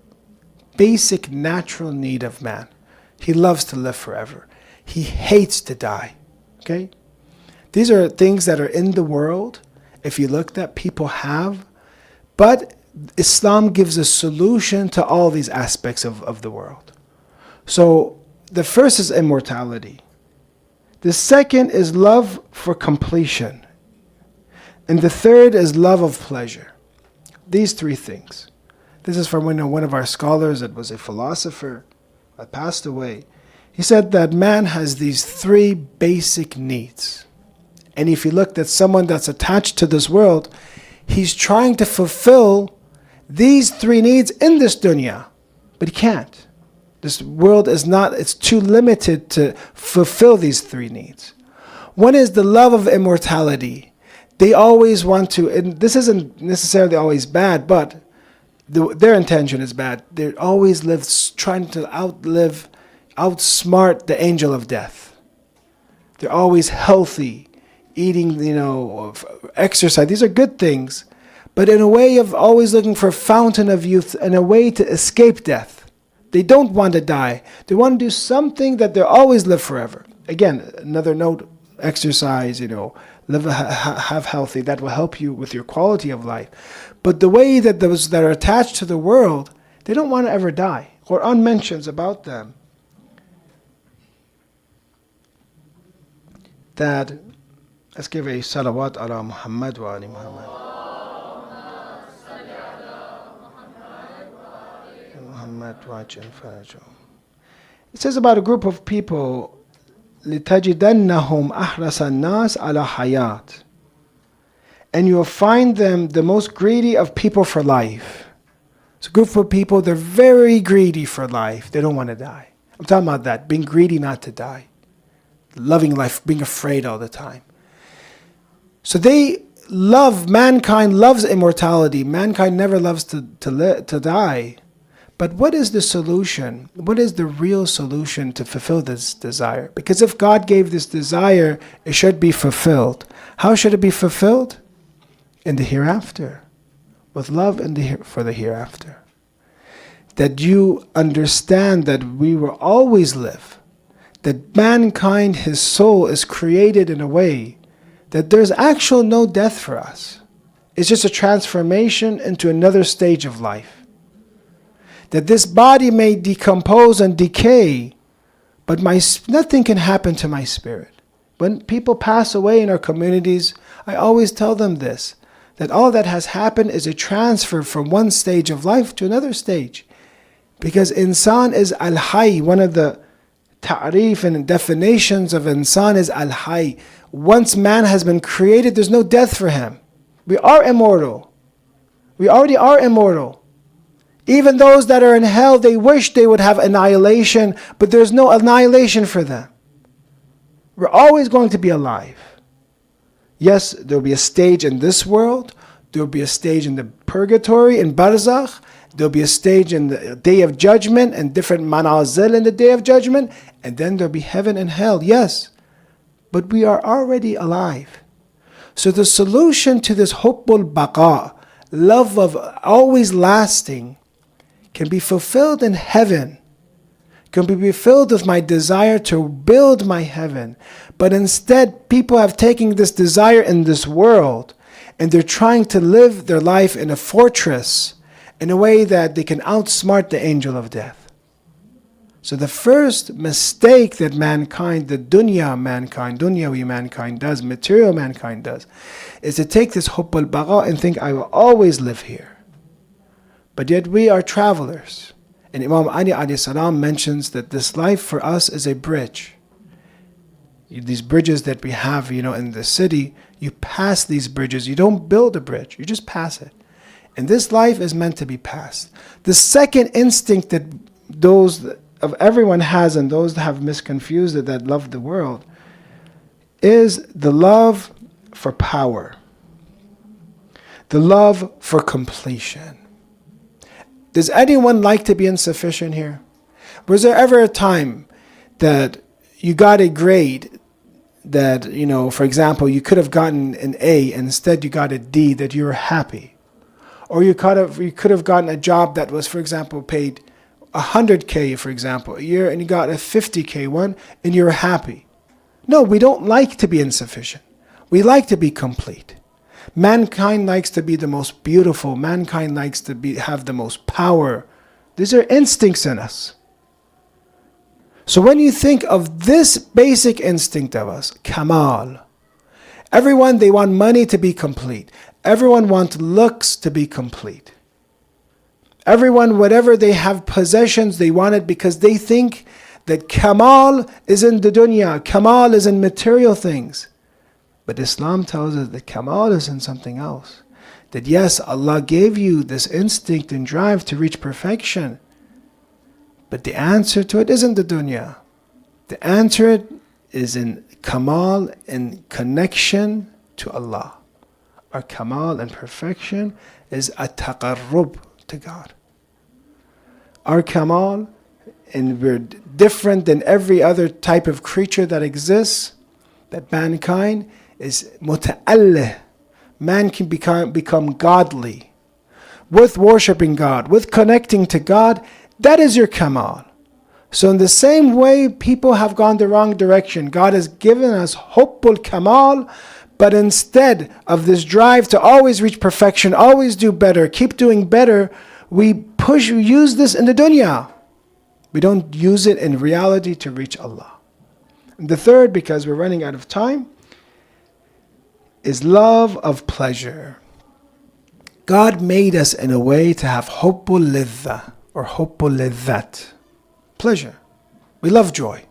Basic natural need of man. He loves to live forever. He hates to die. Okay? These are things that are in the world, if you look, that people have. But Islam gives a solution to all these aspects of the world. So the first is immortality. The second is love for completion. And the third is love of pleasure. These three things. This is from one of our scholars that was a philosopher that passed away. He said that man has these three basic needs. And if you look at someone that's attached to this world, he's trying to fulfill these three needs in this dunya. But he can't. This world it's too limited to fulfill these three needs. One is the love of immortality. They always want to, and this isn't necessarily always bad, but their intention is bad. They always trying to outsmart the angel of death. They're always healthy, eating, exercise. These are good things, but in a way of always looking for a fountain of youth and a way to escape death. They don't want to die. They want to do something that they'll always live forever. Again, another note, exercise, live have healthy. That will help you with your quality of life. But the way that those that are attached to the world, they don't want to ever die. Quran mentions about them that, let's give a salawat ala Muhammad wa ali Muhammad. It says about a group of people, لِتَجِدَنَّهُمْ أَحْرَسَ النَّاسِ عَلَى حَيَاةٍ, and you will find them the most greedy of people for life. It's a group of people, they're very greedy for life. They don't want to die. I'm talking about that, being greedy not to die. Loving life, being afraid all the time. So mankind loves immortality. Mankind never loves to die. But what is the solution? What is the real solution to fulfill this desire? Because if God gave this desire, it should be fulfilled. How should it be fulfilled? In the hereafter. with love for the hereafter. That you understand that we will always live. That mankind, his soul, is created in a way that there's actual no death for us. It's just a transformation into another stage of life. That this body may decompose and decay, but nothing can happen to my spirit. When people pass away in our communities, I always tell them this, that all that has happened is a transfer from one stage of life to another stage. Because insan is Al-Khoei. One of the ta'rif and definitions of insan is Al-Khoei. Once man has been created, there's no death for him. We are immortal. We already are immortal. Even those that are in hell, they wish they would have annihilation, but there's no annihilation for them. We're always going to be alive. Yes, there will be a stage in this world. There will be a stage in the purgatory, in barzakh. There will be a stage in the day of judgment and different manazil in the day of judgment. And then there will be heaven and hell, yes. But we are already alive. So the solution to this hubbul baqa, love of always lasting, can be fulfilled in heaven. Can be fulfilled with my desire to build my heaven. But instead, people have taken this desire in this world and they're trying to live their life in a fortress in a way that they can outsmart the angel of death. So the first mistake that mankind, the dunyawi mankind does, material mankind does, is to take this hubb al-baqa and think, I will always live here. But yet we are travelers. And Imam Ali alayhi salam mentions that this life for us is a bridge. These bridges that we have, in the city, you pass these bridges. You don't build a bridge, you just pass it. And this life is meant to be passed. The second instinct that those of everyone has, and those that have misconfused it, that love the world, is the love for power. The love for completion. Does anyone like to be insufficient here? Was there ever a time that you got a grade that, for example, you could have gotten an A and instead you got a D, that you were happy? Or you could have gotten a job that was, for example, paid 100K, for example, a year, and you got a 50K one and you were happy? No, we don't like to be insufficient. We like to be complete. Mankind likes to be the most beautiful. Mankind likes to have the most power. These are instincts in us. So when you think of this basic instinct of us, kamal, everyone, they want money to be complete. Everyone wants looks to be complete. Everyone, whatever they have possessions, they want it because they think that kamal is in the dunya, kamal is in material things. But Islam tells us that kamal is in something else. That yes, Allah gave you this instinct and drive to reach perfection. But the answer to it isn't the dunya. The answer is in kamal, in connection to Allah. Our kamal and perfection is a taqarrub to God. Our kamal, and we're different than every other type of creature that exists, that mankind is muta'allih. Man can become godly with worshipping God, with connecting to God. That is your kamal. So in the same way, people have gone the wrong direction. God has given us hubbul kamal, but instead of this drive to always reach perfection, always do better, keep doing better, we use this in the dunya. We don't use it in reality to reach Allah. And the third, because we're running out of time, is love of pleasure. God made us in a way to have hubbul lidha or hubbul lidhat, pleasure. We love joy.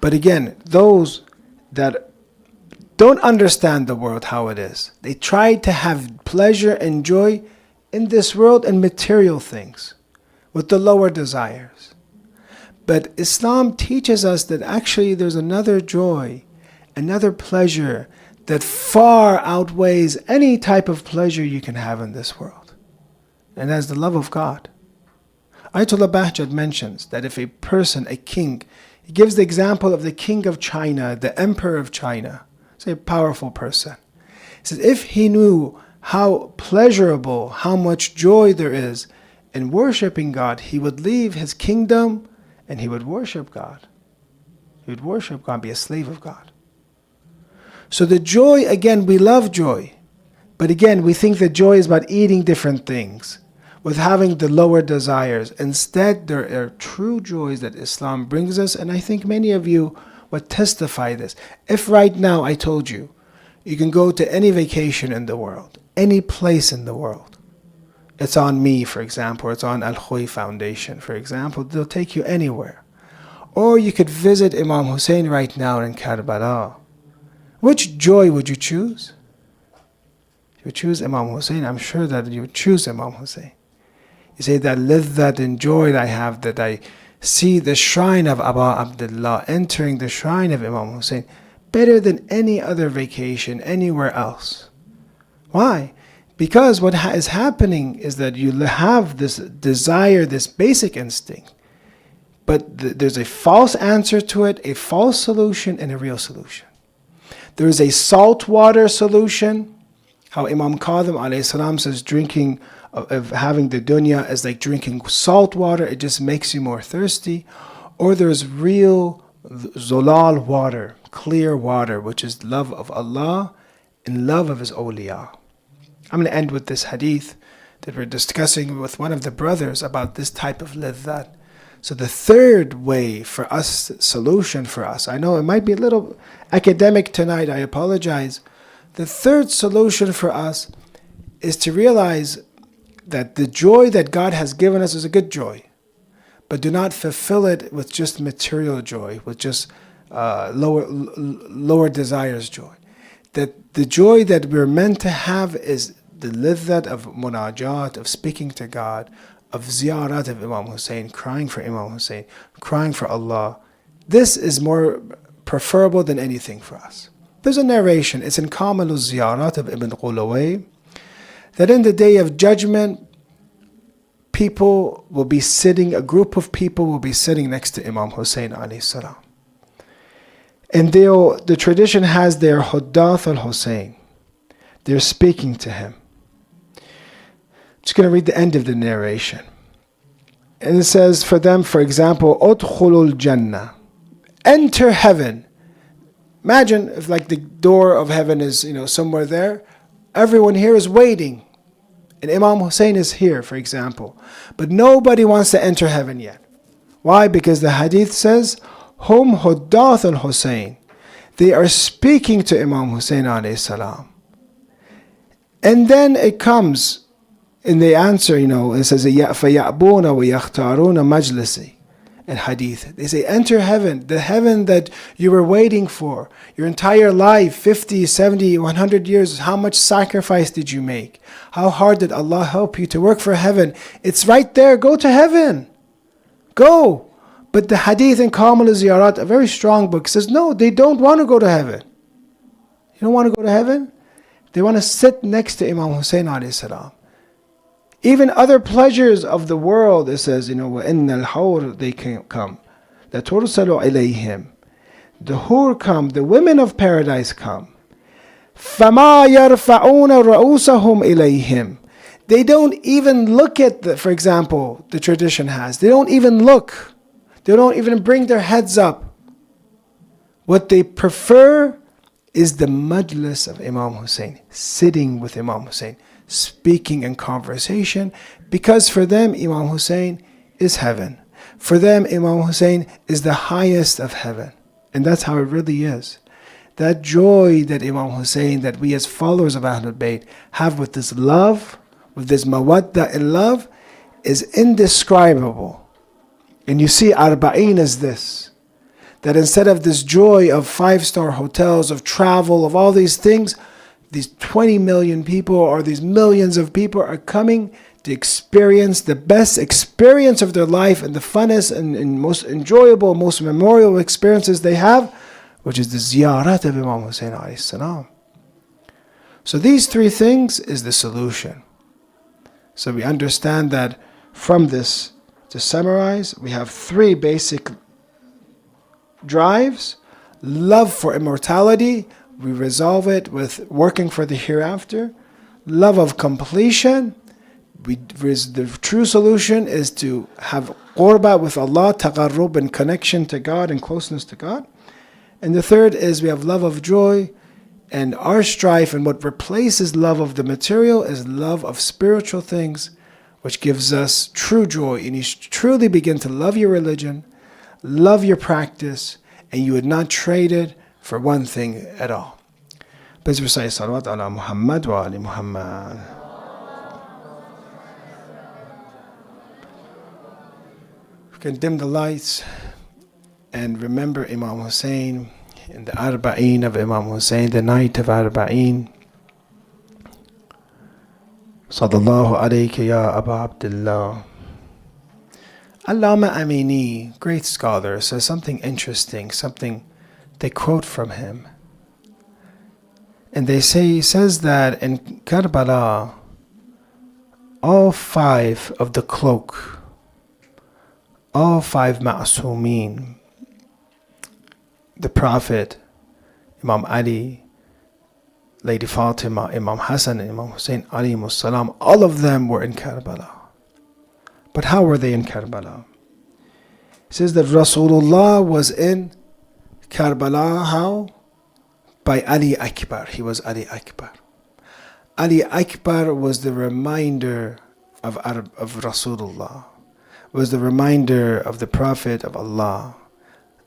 But again, those that don't understand the world how it is, they try to have pleasure and joy in this world and material things with the lower desires. But Islam teaches us that actually there's another joy, another pleasure that far outweighs any type of pleasure you can have in this world. And that's the love of God. Ayatollah Bahjat mentions that if a person, a king, he gives the example of the king of China, the emperor of China, say a powerful person. He says if he knew how pleasurable, how much joy there is in worshiping God, he would leave his kingdom and he would worship God. He would worship God, be a slave of God. So the joy, again, we love joy. But again, we think that joy is about eating different things, with having the lower desires. Instead, there are true joys that Islam brings us, and I think many of you would testify this. If right now I told you, you can go to any vacation in the world, any place in the world. It's on me, for example, or it's on Al-Khoei Foundation, for example. They'll take you anywhere. Or you could visit Imam Hussein right now in Karbala. Which joy would you choose? You would choose Imam Hussein. I'm sure that you would choose Imam Hussein. You say that liddat and joy that I have, that I see the shrine of Abu Abdullah, entering the shrine of Imam Hussein, better than any other vacation anywhere else. Why? Because what is happening is that you have this desire, this basic instinct, but there's a false answer to it, a false solution, and a real solution. There is a saltwater solution, how Imam Qadim alayhi salam says drinking of having the dunya is like drinking salt water, it just makes you more thirsty. Or there's real zolal water, clear water, which is love of Allah and love of His awliya. I'm going to end with this hadith that we're discussing with one of the brothers about this type of liddat. So the third way for us, solution for us, I know it might be a little academic tonight, I apologize. The third solution for us is to realize that the joy that God has given us is a good joy, but do not fulfill it with just material joy, with just lower desires joy. That the joy that we're meant to have is the liddat of munajat, of speaking to God, of ziyarat of Imam Hussein, crying for Imam Hussein, crying for Allah. This is more preferable than anything for us. There's a narration, it's in Kamil al-Ziyarat of Ibn Qulaway, that in the day of judgment, people will be sitting, a group of people will be sitting next to Imam Hussein alayhi salam. And the tradition has their Huddath al-Hussein. They're speaking to him. Just going to read the end of the narration. And it says for them, for example, Udkhulul Jannah. Enter heaven. Imagine if like the door of heaven is, somewhere there. Everyone here is waiting. And Imam Hussein is here, for example. But nobody wants to enter heaven yet. Why? Because the hadith says, Hum Huddath al-Hussein. They are speaking to Imam Hussein alayhi salam. And then it comes, and they answer, it says, فَيَأْبُونَ وَيَخْتَارُونَ مَجْلِسِ in hadith. They say, enter heaven, the heaven that you were waiting for. Your entire life, 50, 70, 100 years, how much sacrifice did you make? How hard did Allah help you to work for heaven? It's right there, go to heaven. Go. But the hadith in Kamil al-Ziyarat, a very strong book, says, no, they don't want to go to heaven. You don't want to go to heaven? They want to sit next to Imam Hussein alayhi salam. Even other pleasures of the world, it says, وَإِنَّ الْحَوْرِ, they can come. لَتُرْسَلُ إِلَيْهِمْ. The hur come, the women of paradise come. فَمَا يَرْفَعُونَ رَؤُوسَهُمْ إِلَيْهِمْ. They don't even look at, for example, the tradition has. They don't even look. They don't even bring their heads up. What they prefer is the majlis of Imam Hussein, sitting with Imam Hussein, speaking in conversation, because for them Imam Hussein is heaven. For them Imam Hussein is the highest of heaven. And that's how it really is. That joy that Imam Hussein, that we as followers of Ahlul Bayt have with this love, with this mawadda in love, is indescribable. And you see Arba'een is this, that instead of this joy of 5-star hotels, of travel, of all these things, these 20 million people or these millions of people are coming to experience the best experience of their life and the funnest and most enjoyable, most memorable experiences they have, which is the ziyarat of Imam Hussein alayhi salam. So these three things is the solution. So we understand that from this, to summarize, we have three basic drives. Love for immortality, we resolve it with working for the hereafter. love of completion. The true solution is to have qurba with Allah, taqarrub, and connection to God and closeness to God. And the third is we have love of joy, and our strife, and what replaces love of the material is love of spiritual things, which gives us true joy. And you truly begin to love your religion, love your practice, and you would not trade it for one thing at all. Please recite salawat ala Muhammad wa ali Muhammad. We can dim the lights and remember Imam Hussein in the Arba'een of Imam Hussein, the night of Arba'een. Sallallahu alayka ya Aba Abdullah. Allama Amini, great scholar, says something interesting, something they quote from him. And they say, he says that in Karbala, all five of the cloak, all five ma'asumeen, the Prophet, Imam Ali, Lady Fatima, Imam Hassan, and Imam Hussein, alayhimus salam, all of them were in Karbala. But how were they in Karbala? It says that Rasulullah was in Karbala, how? By Ali Akbar. He was Ali Akbar. Ali Akbar was the reminder of Rasulullah, was the reminder of the Prophet of Allah.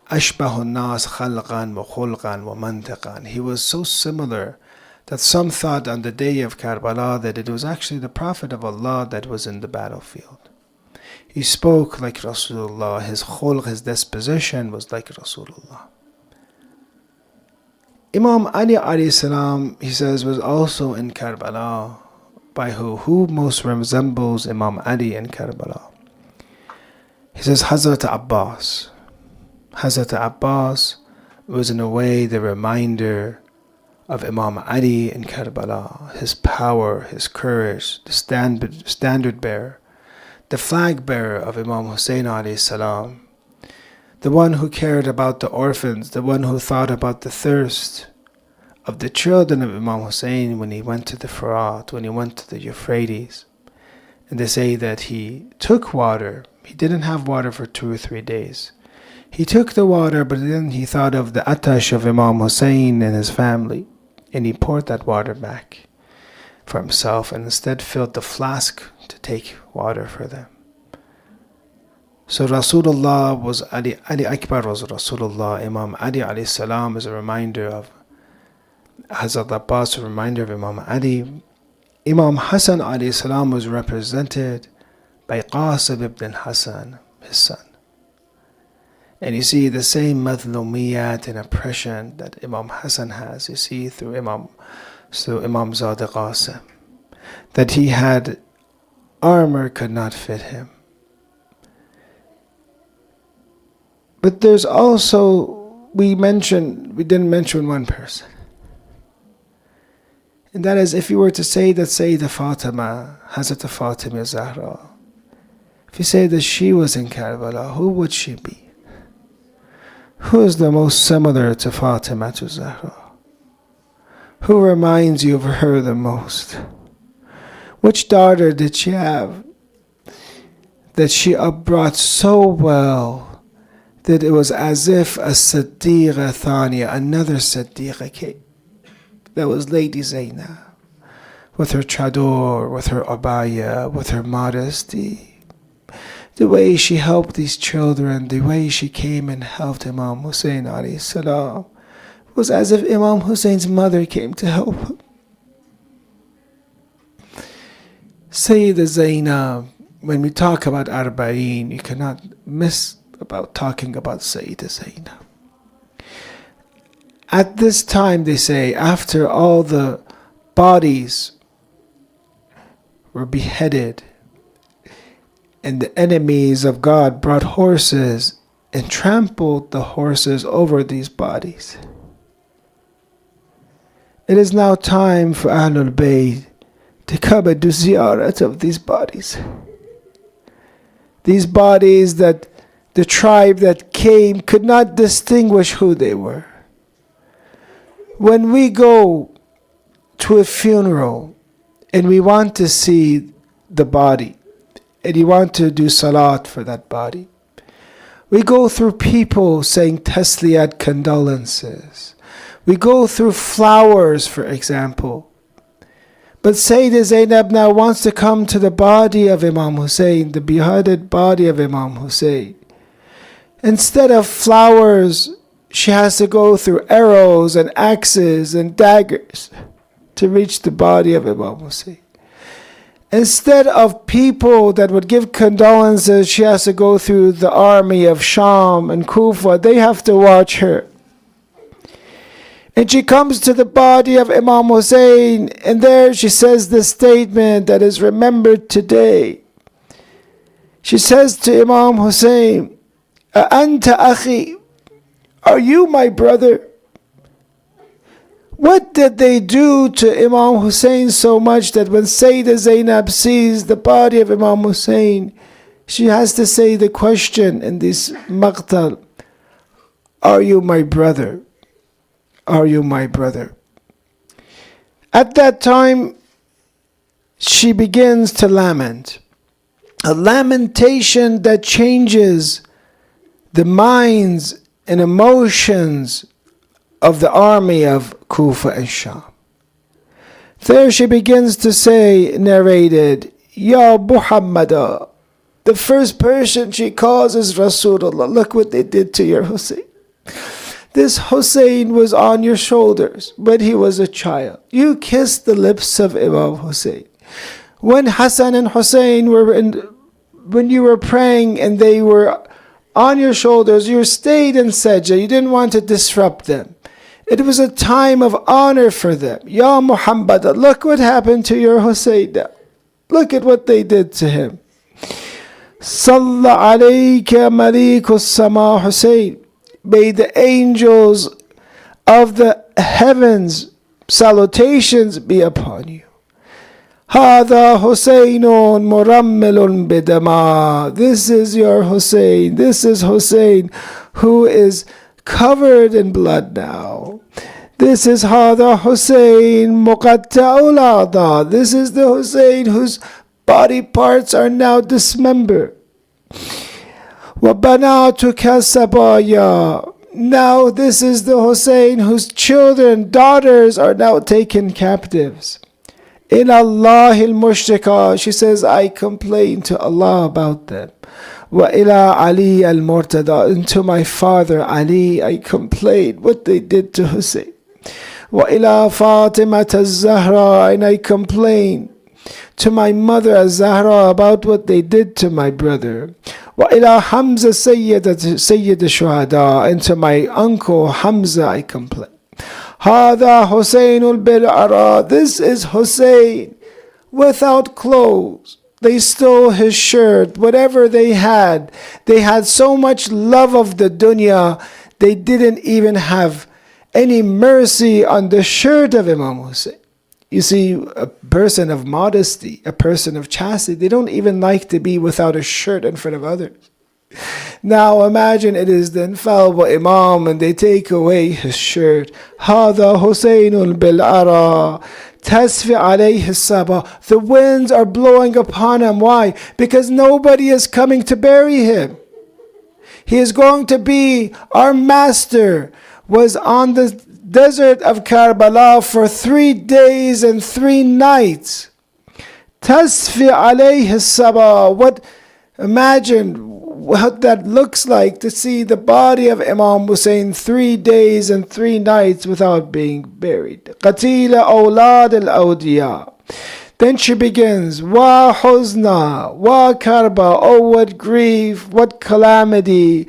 Ashbahu nas khalqan wa khulqan wa mantiqan. He was so similar that some thought on the day of Karbala that it was actually the Prophet of Allah that was in the battlefield. He spoke like Rasulullah. His khulq, his disposition was like Rasulullah. Imam Ali alayhi salam, he says, was also in Karbala. By who? Who most resembles Imam Ali in Karbala? He says Hazrat Abbas. Hazrat Abbas was in a way the reminder of Imam Ali in Karbala. His power, his courage, the standard bearer, the flag bearer of Imam Hussein alayhi salam. The one who cared about the orphans, the one who thought about the thirst of the children of Imam Hussein when he went to the Furat, when he went to the Euphrates. And they say that he took water. He didn't have water for 2 or 3 days. He took the water, but then he thought of the atash of Imam Hussein and his family, and he poured that water back for himself and instead filled the flask to take water for them. So Rasulullah was Ali Akbar was Rasulullah. Imam Ali alayhi salam is a reminder of Hazrat Abbas, a reminder of Imam Ali. Imam Hassan alayhi salam was represented by Qasim ibn Hassan, his son. And you see the same madhlumiyat and oppression that Imam Hassan has, you see through Imam Zada Qasim, that he had armor could not fit him. But there's also, we didn't mention one person. And that is, if you were to say that Sayyidah Fatima, Hazrat Fatima Zahra, if you say that she was in Karbala, who would she be? Who is the most similar to Fatima to Zahra? Who reminds you of her the most? Which daughter did she have that she upbrought so well that it was as if a Siddiqa Thaniya, another Siddiqa came? That was Lady Zainab, with her chador, with her abaya, with her modesty. The way she helped these children, the way she came and helped Imam Hussein alayhi salam, was as if Imam Hussein's mother came to help him. Sayyidah Zainab, when we talk about Arba'een, you cannot miss about talking about Sayyidah Zainab. At this time, they say, after all the bodies were beheaded and the enemies of God brought horses and trampled the horses over these bodies, it is now time for Ahlul Bayt to come and do ziyarat of these bodies. These bodies that the tribe that came could not distinguish who they were. When we go to a funeral and we want to see the body, and you want to do salat for that body. We go through people saying tasliyat, condolences. We go through flowers, for example. But Sayyidah Zainab now wants to come to the body of Imam Hussein, the beheaded body of Imam Hussein. Instead of flowers, she has to go through arrows and axes and daggers to reach the body of Imam Hussein. Instead of people that would give condolences, she has to go through the army of Sham and Kufa. They have to watch her. And she comes to the body of Imam Hussein, and there she says this statement that is remembered today. She says to Imam Hussein, "Anta akhi, are you my brother?" What did they do to Imam Hussein so much that when Sayyidah Zainab sees the body of Imam Hussein, she has to say the question in this maqtal, "Are you my brother? Are you my brother?" At that time, she begins to lament. A lamentation that changes the minds and emotions of the army of Kufa and Sham. There she begins to say, narrated, "Ya Muhammad." The first person she calls is Rasulullah. Look what they did to your Hussein. This Hussein was on your shoulders when he was a child. You kissed the lips of Imam Hussein. When Hassan and Hussein when you were praying and they were on your shoulders, you stayed in sajda. You didn't want to disrupt them. It was a time of honor for them. Ya Muhammad, look what happened to your Hussein. Look at what they did to him. Salla alayka malikus sama Hussein. May the angels of the heavens salutations be upon you. Hada Husaynun murammilun bidama. This is your Hussein. This is Hussein who is covered in blood now. This is Hada Hussein muqatta'ul a'da. This is the Hussein whose body parts are now dismembered. وَبَنَاتُكَ سَبَايَا. Now this is the Hussein whose children, daughters are now taken captives. In Allah al-mushrika. She says, I complain to Allah about them. وَإِلَىٰ عَلِي الْمُرْتَضَى. And to my father Ali, I complain what they did to Hussein. وَإِلَىٰ فَاطِمَةَ الزَّهْرَى. And I complain to my mother Az-Zahra about what they did to my brother. وَإِلَىٰ Hamza Sayyid al-Shuhada. And to my uncle Hamza I complain. هَذَا حُسَيْنُ الْبِلْعَرَى. This is Hussein without clothes. They stole his shirt, whatever they had. They had so much love of the dunya, they didn't even have any mercy on the shirt of Imam Hussein. You see, a person of modesty, a person of chastity, they don't even like to be without a shirt in front of others. Now imagine it is the infallible Imam and they take away his shirt. هَذَا حُسَيْنٌ بِالْعَرَى تَسْفِ عَلَيْهِ الصَّبَى. The winds are blowing upon him. Why? Because nobody is coming to bury him. He is going to be, our master was on the desert of Karbala for 3 days and 3 nights. تَسْفِ عَلَيْهِ الصَّبَى. What, imagine what that looks like to see the body of Imam Hussein 3 days and 3 nights without being buried. Qatila awlad al-awdiya. Then she begins, Wa huzna, wa karba. Oh, what grief, what calamity.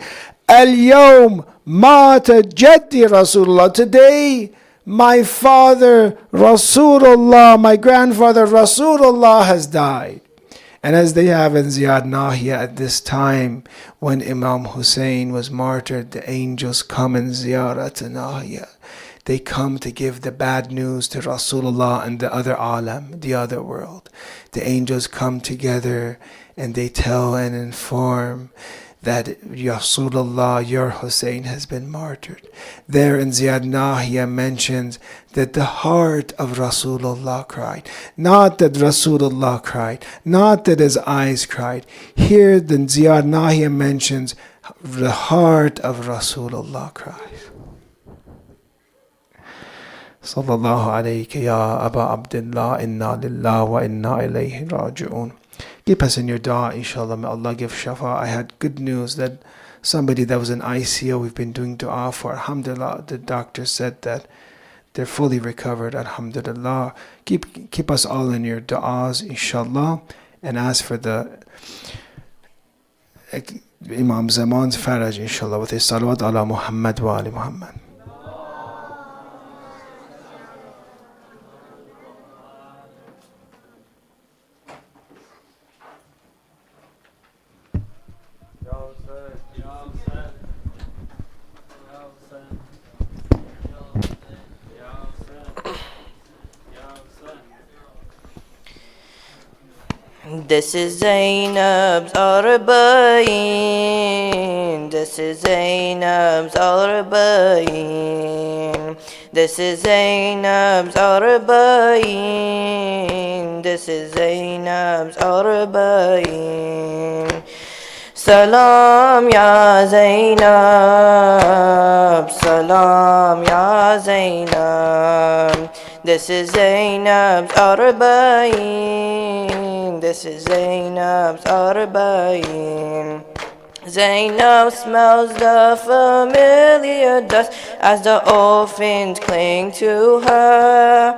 Al-yawm mata jaddi Rasulullah. Today, my father Rasulullah, my grandfather Rasulullah has died. And as they have in Ziyad Nahya at this time, when Imam Hussein was martyred, the angels come in Ziyarah to Nahya. They come to give the bad news to Rasulullah and the other alam, the other world. The angels come together and they tell and inform that Rasulullah, your Hussein, has been martyred. There in Ziyad Nahia mentions that the heart of Rasulullah cried. Not that Rasulullah cried, not that his eyes cried. Here the Ziyad Nahia mentions the heart of Rasulullah cries. Sallallahu alayka ya Aba Abdullah, inna lillah wa inna ilayhi raji'un. Keep us in your dua, inshallah. May Allah give shafa. I had good news that somebody that was in ICU, we've been doing dua for. Alhamdulillah, the doctor said that they're fully recovered. Alhamdulillah. Keep us all in your du'as, inshallah. And ask for the Imam Zaman's faraj, inshallah, with his salawat ala Muhammad wa ali Muhammad. This is Zainab's Arba'in. This is Zainab's Arba'in. This is Zainab's Arba'in. This is Zainab's Arba'in. Salam ya Zainab, salam ya Zainab. This is Zainab's Arba'in. This is Zainab's Arba'in. Zainab smells the familiar dust as the orphans cling to her.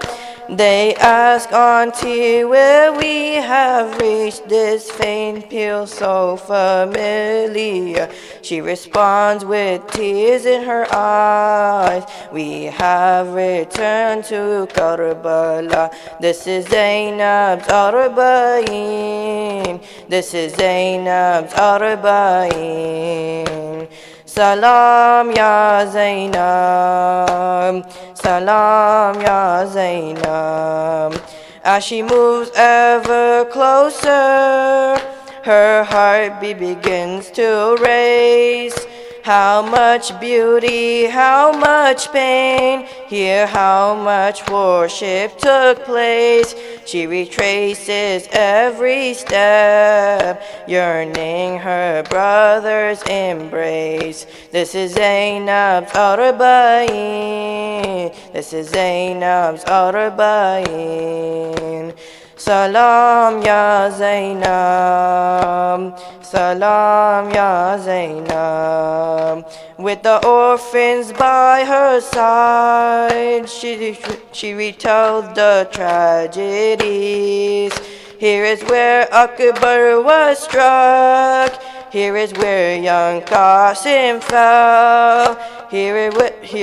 They ask, Auntie, where we have reached. This faint peel so familiar. She responds with tears in her eyes. We have returned to Karbala. This is Zainab's Arba'in. This is Zainab's Arba'in. Salam ya Zainab, salam ya Zainab. As she moves ever closer, her heartbeat begins to race. How much beauty, how much pain, hear how much worship took place. She retraces every step, yearning her brother's embrace. This is Zainab's Arba'in. This is Zainab's Arba'in. Salam ya Zainab, salam ya Zainab. With the orphans by her side, she retells the tragedies. Here is where Akbar was struck. Here is where young Qasim fell. Here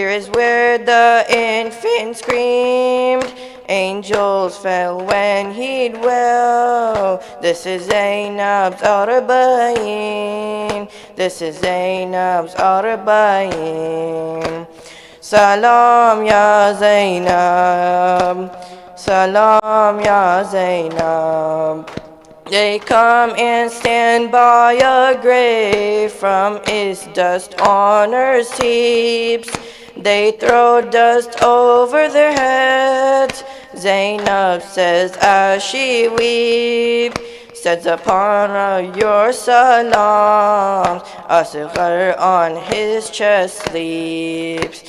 is where the infant screamed. Angels fell when he dwelled. This is Zainab's Arba'in. This is Zainab's Arba'in. Salam ya Zainab, salam ya Zainab. They come and stand by a grave. From its dust honors heaps. They throw dust over their heads. Zainab says as she weeps, sets upon your salams, Asghar on his chest sleeps.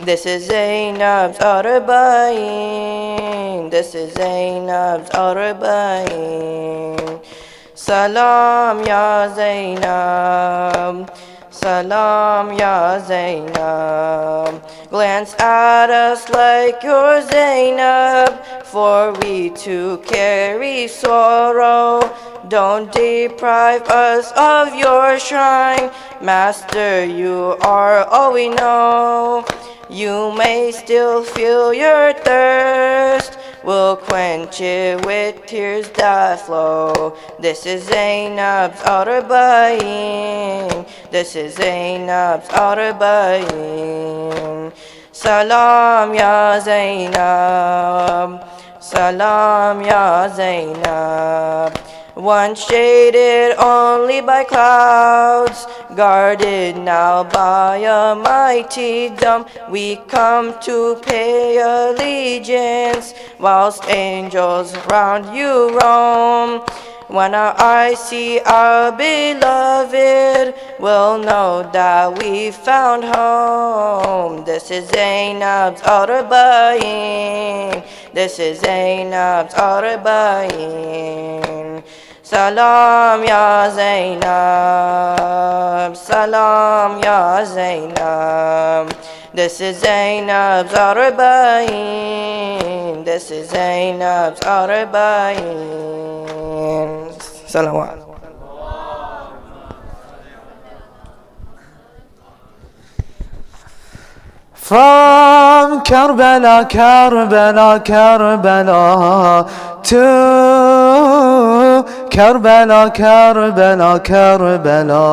This is Zainab's Arba'in. This is Zainab's Arba'in. Salam ya Zainab, salam ya Zainab. Glance at us like you're Zainab, for we too carry sorrow. Don't deprive us of your shrine. Master, you are all we know. You may still feel your thirst. We'll quench it with tears that flow. This is Zainab's Arba'in. This is Zainab's Arba'in. Salam ya Zainab, salam ya Zainab. once shaded only by clouds, guarded now by a mighty dome. We come to pay allegiance, whilst angels round you roam. When our eyes see our beloved, we'll know that we found home. This is Zainab's Arbaeen. This is Zainab's Arbaeen. Salam ya Zainab, Salam ya Zainab. This is Zainab's Arbaeen. This is Zainab's Arbaeen. Salawat. From Karbala, Karbala, Karbala to Karbala, Karbala, Karbala.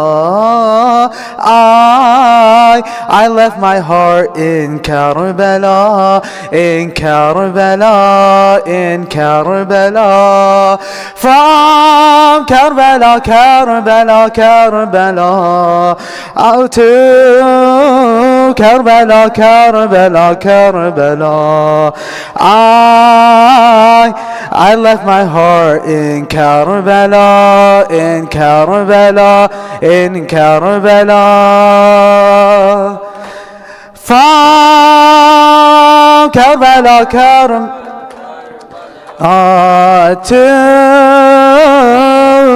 I left my heart in Karbala, in Karbala, in Karbala. From Karbala, Karbala, Karbala out to Karbala, Karbala, Karbala. I left my heart in Karbala, in Karbala, in Karbala. From Karbala, to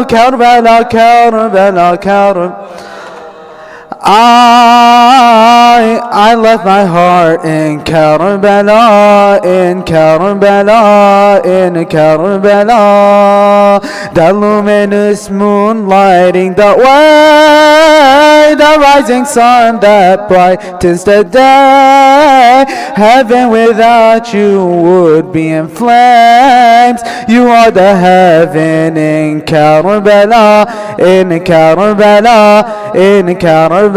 Karbala, Karbala, Karbala. I left my heart in Karbala, in Karbala, in Karbala. The luminous moon lighting the way, the rising sun that brightens the day. Heaven without you would be in flames. You are the heaven in Karbala, in Karbala, in Karbala.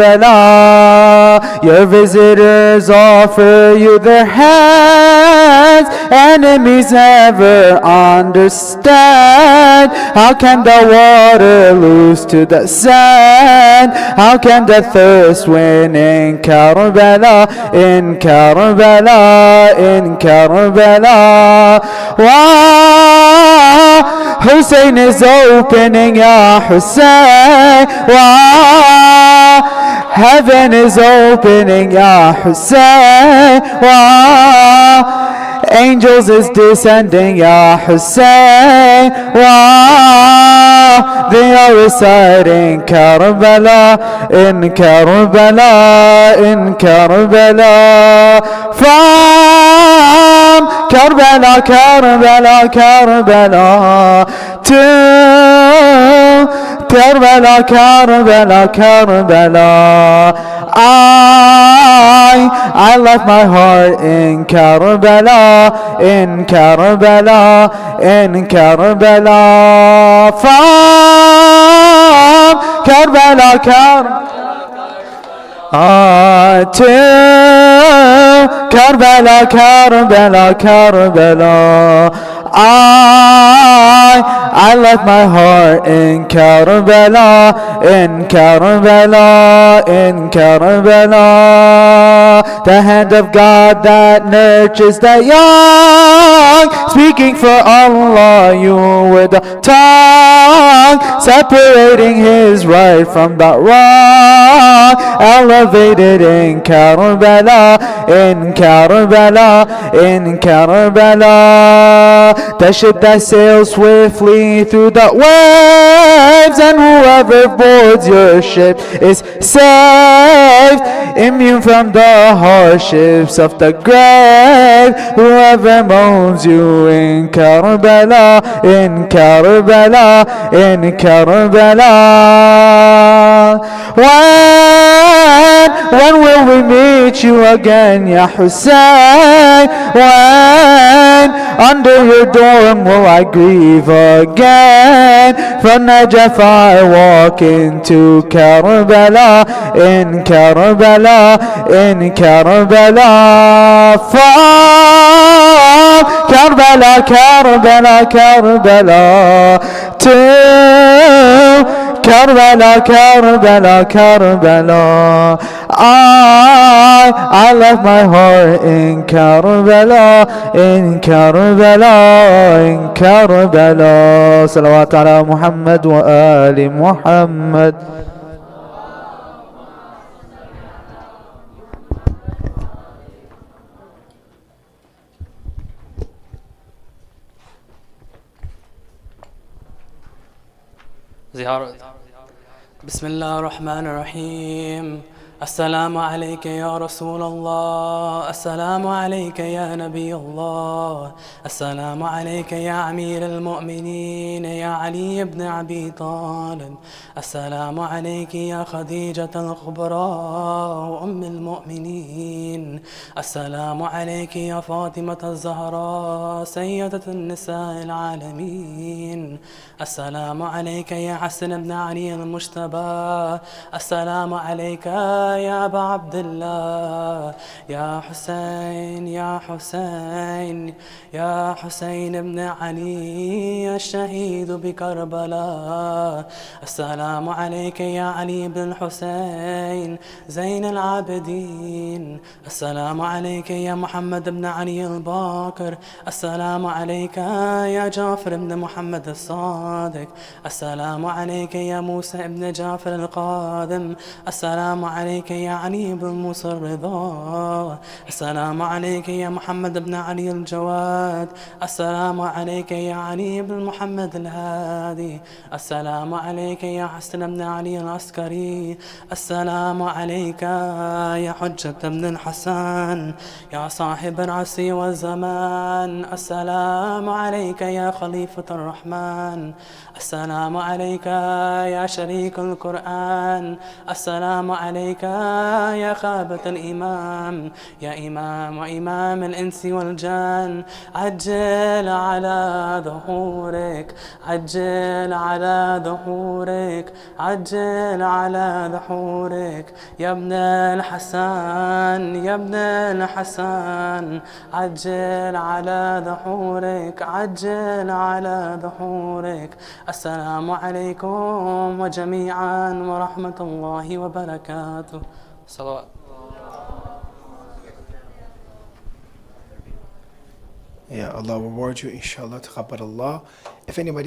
Your visitors offer you their hands. Enemies never understand. How can the water lose to the sand? How can the thirst win in Karbala, in Karbala, in Karbala? Wow, Hussein is opening, Ya Hussein. Wow, heaven is opening, Ya Hussein. Wow, angels is descending, Ya Hussein. Wow, they are reciting Karbala, in Karbala, in Karbala. From Karbala, Karbala, Karbala to Karbala, Karbala, Karbala. I left my heart in Karbala, in Karbala, in Karbala. From Karbala, Karbala to Karbala, Karbala, Karbala. I left my heart in Karbala, in Karbala, in Karbala. The hand of God that nurtures the young, speaking for Allah, you with the tongue, separating his right from the wrong, elevated in Karbala, in Karbala, in Karbala. The ship that sails swiftly through the waves, and whoever boards your ship is saved, immune from the hardships of the grave. Whoever moans you in Karbala, in Karbala, in Karbala. When will we meet you again when, Ya Hussein? When under your dorm will I grieve again? From Najaf I walk into Karbala, in Karbala, in Karbala. From Karbala, Karbala, Karbala to Karbala, Karbala, Karbala. I left my heart in Karbala, in Karbala, in Karbala. Salawat ala Muhammad wa ali Muhammad. زيارة. بسم الله الرحمن الرحيم. السلام عليك يا رسول الله، السلام عليك يا نبي الله، السلام عليك يا أمير المؤمنين يا علي بن أبي طالب، السلام عليك يا خديجة الكبرى وأم المؤمنين، السلام عليك يا فاطمة الزهراء سيدة النساء العالمين، السلام عليك يا حسن بن علي المجتبى، السلام عليك يا أبا عبد الله، يا حسين يا حسين يا حسين بن علي الشهيد بكربلاء، السلام عليك يا علي بن الحسين زين العابدين، السلام عليك يا محمد بن علي الباقر، السلام عليك يا جعفر بن محمد الصادق، السلام عليك يا موسى بن جعفر القادم، السلام عليك يا علي بن موسى الرضا، السلام عليك يا محمد بن علي الجواد، السلام عليك يا علي بن محمد الهادي، السلام عليك يا حسن بن علي العسكري، السلام عليك يا حجة بن الحسن يا صاحب العصر والزمان، السلام عليك يا خليفة الرحمن، السلام عليك يا شريك القرآن، السلام عليك يا خابة الإمام، يا إمام وإمام الإنس والجان، عجل على ظهورك، عجل على ظهورك، عجل على ظهورك، يا ابن الحسن يا ابن الحسن، عجل على ظهورك، عجل على ظهورك. السلام عليكم وجميعا ورحمة الله وبركاته. صلوات. Yeah, Allah reward you, inshallah, taqabbal Allah. If anybody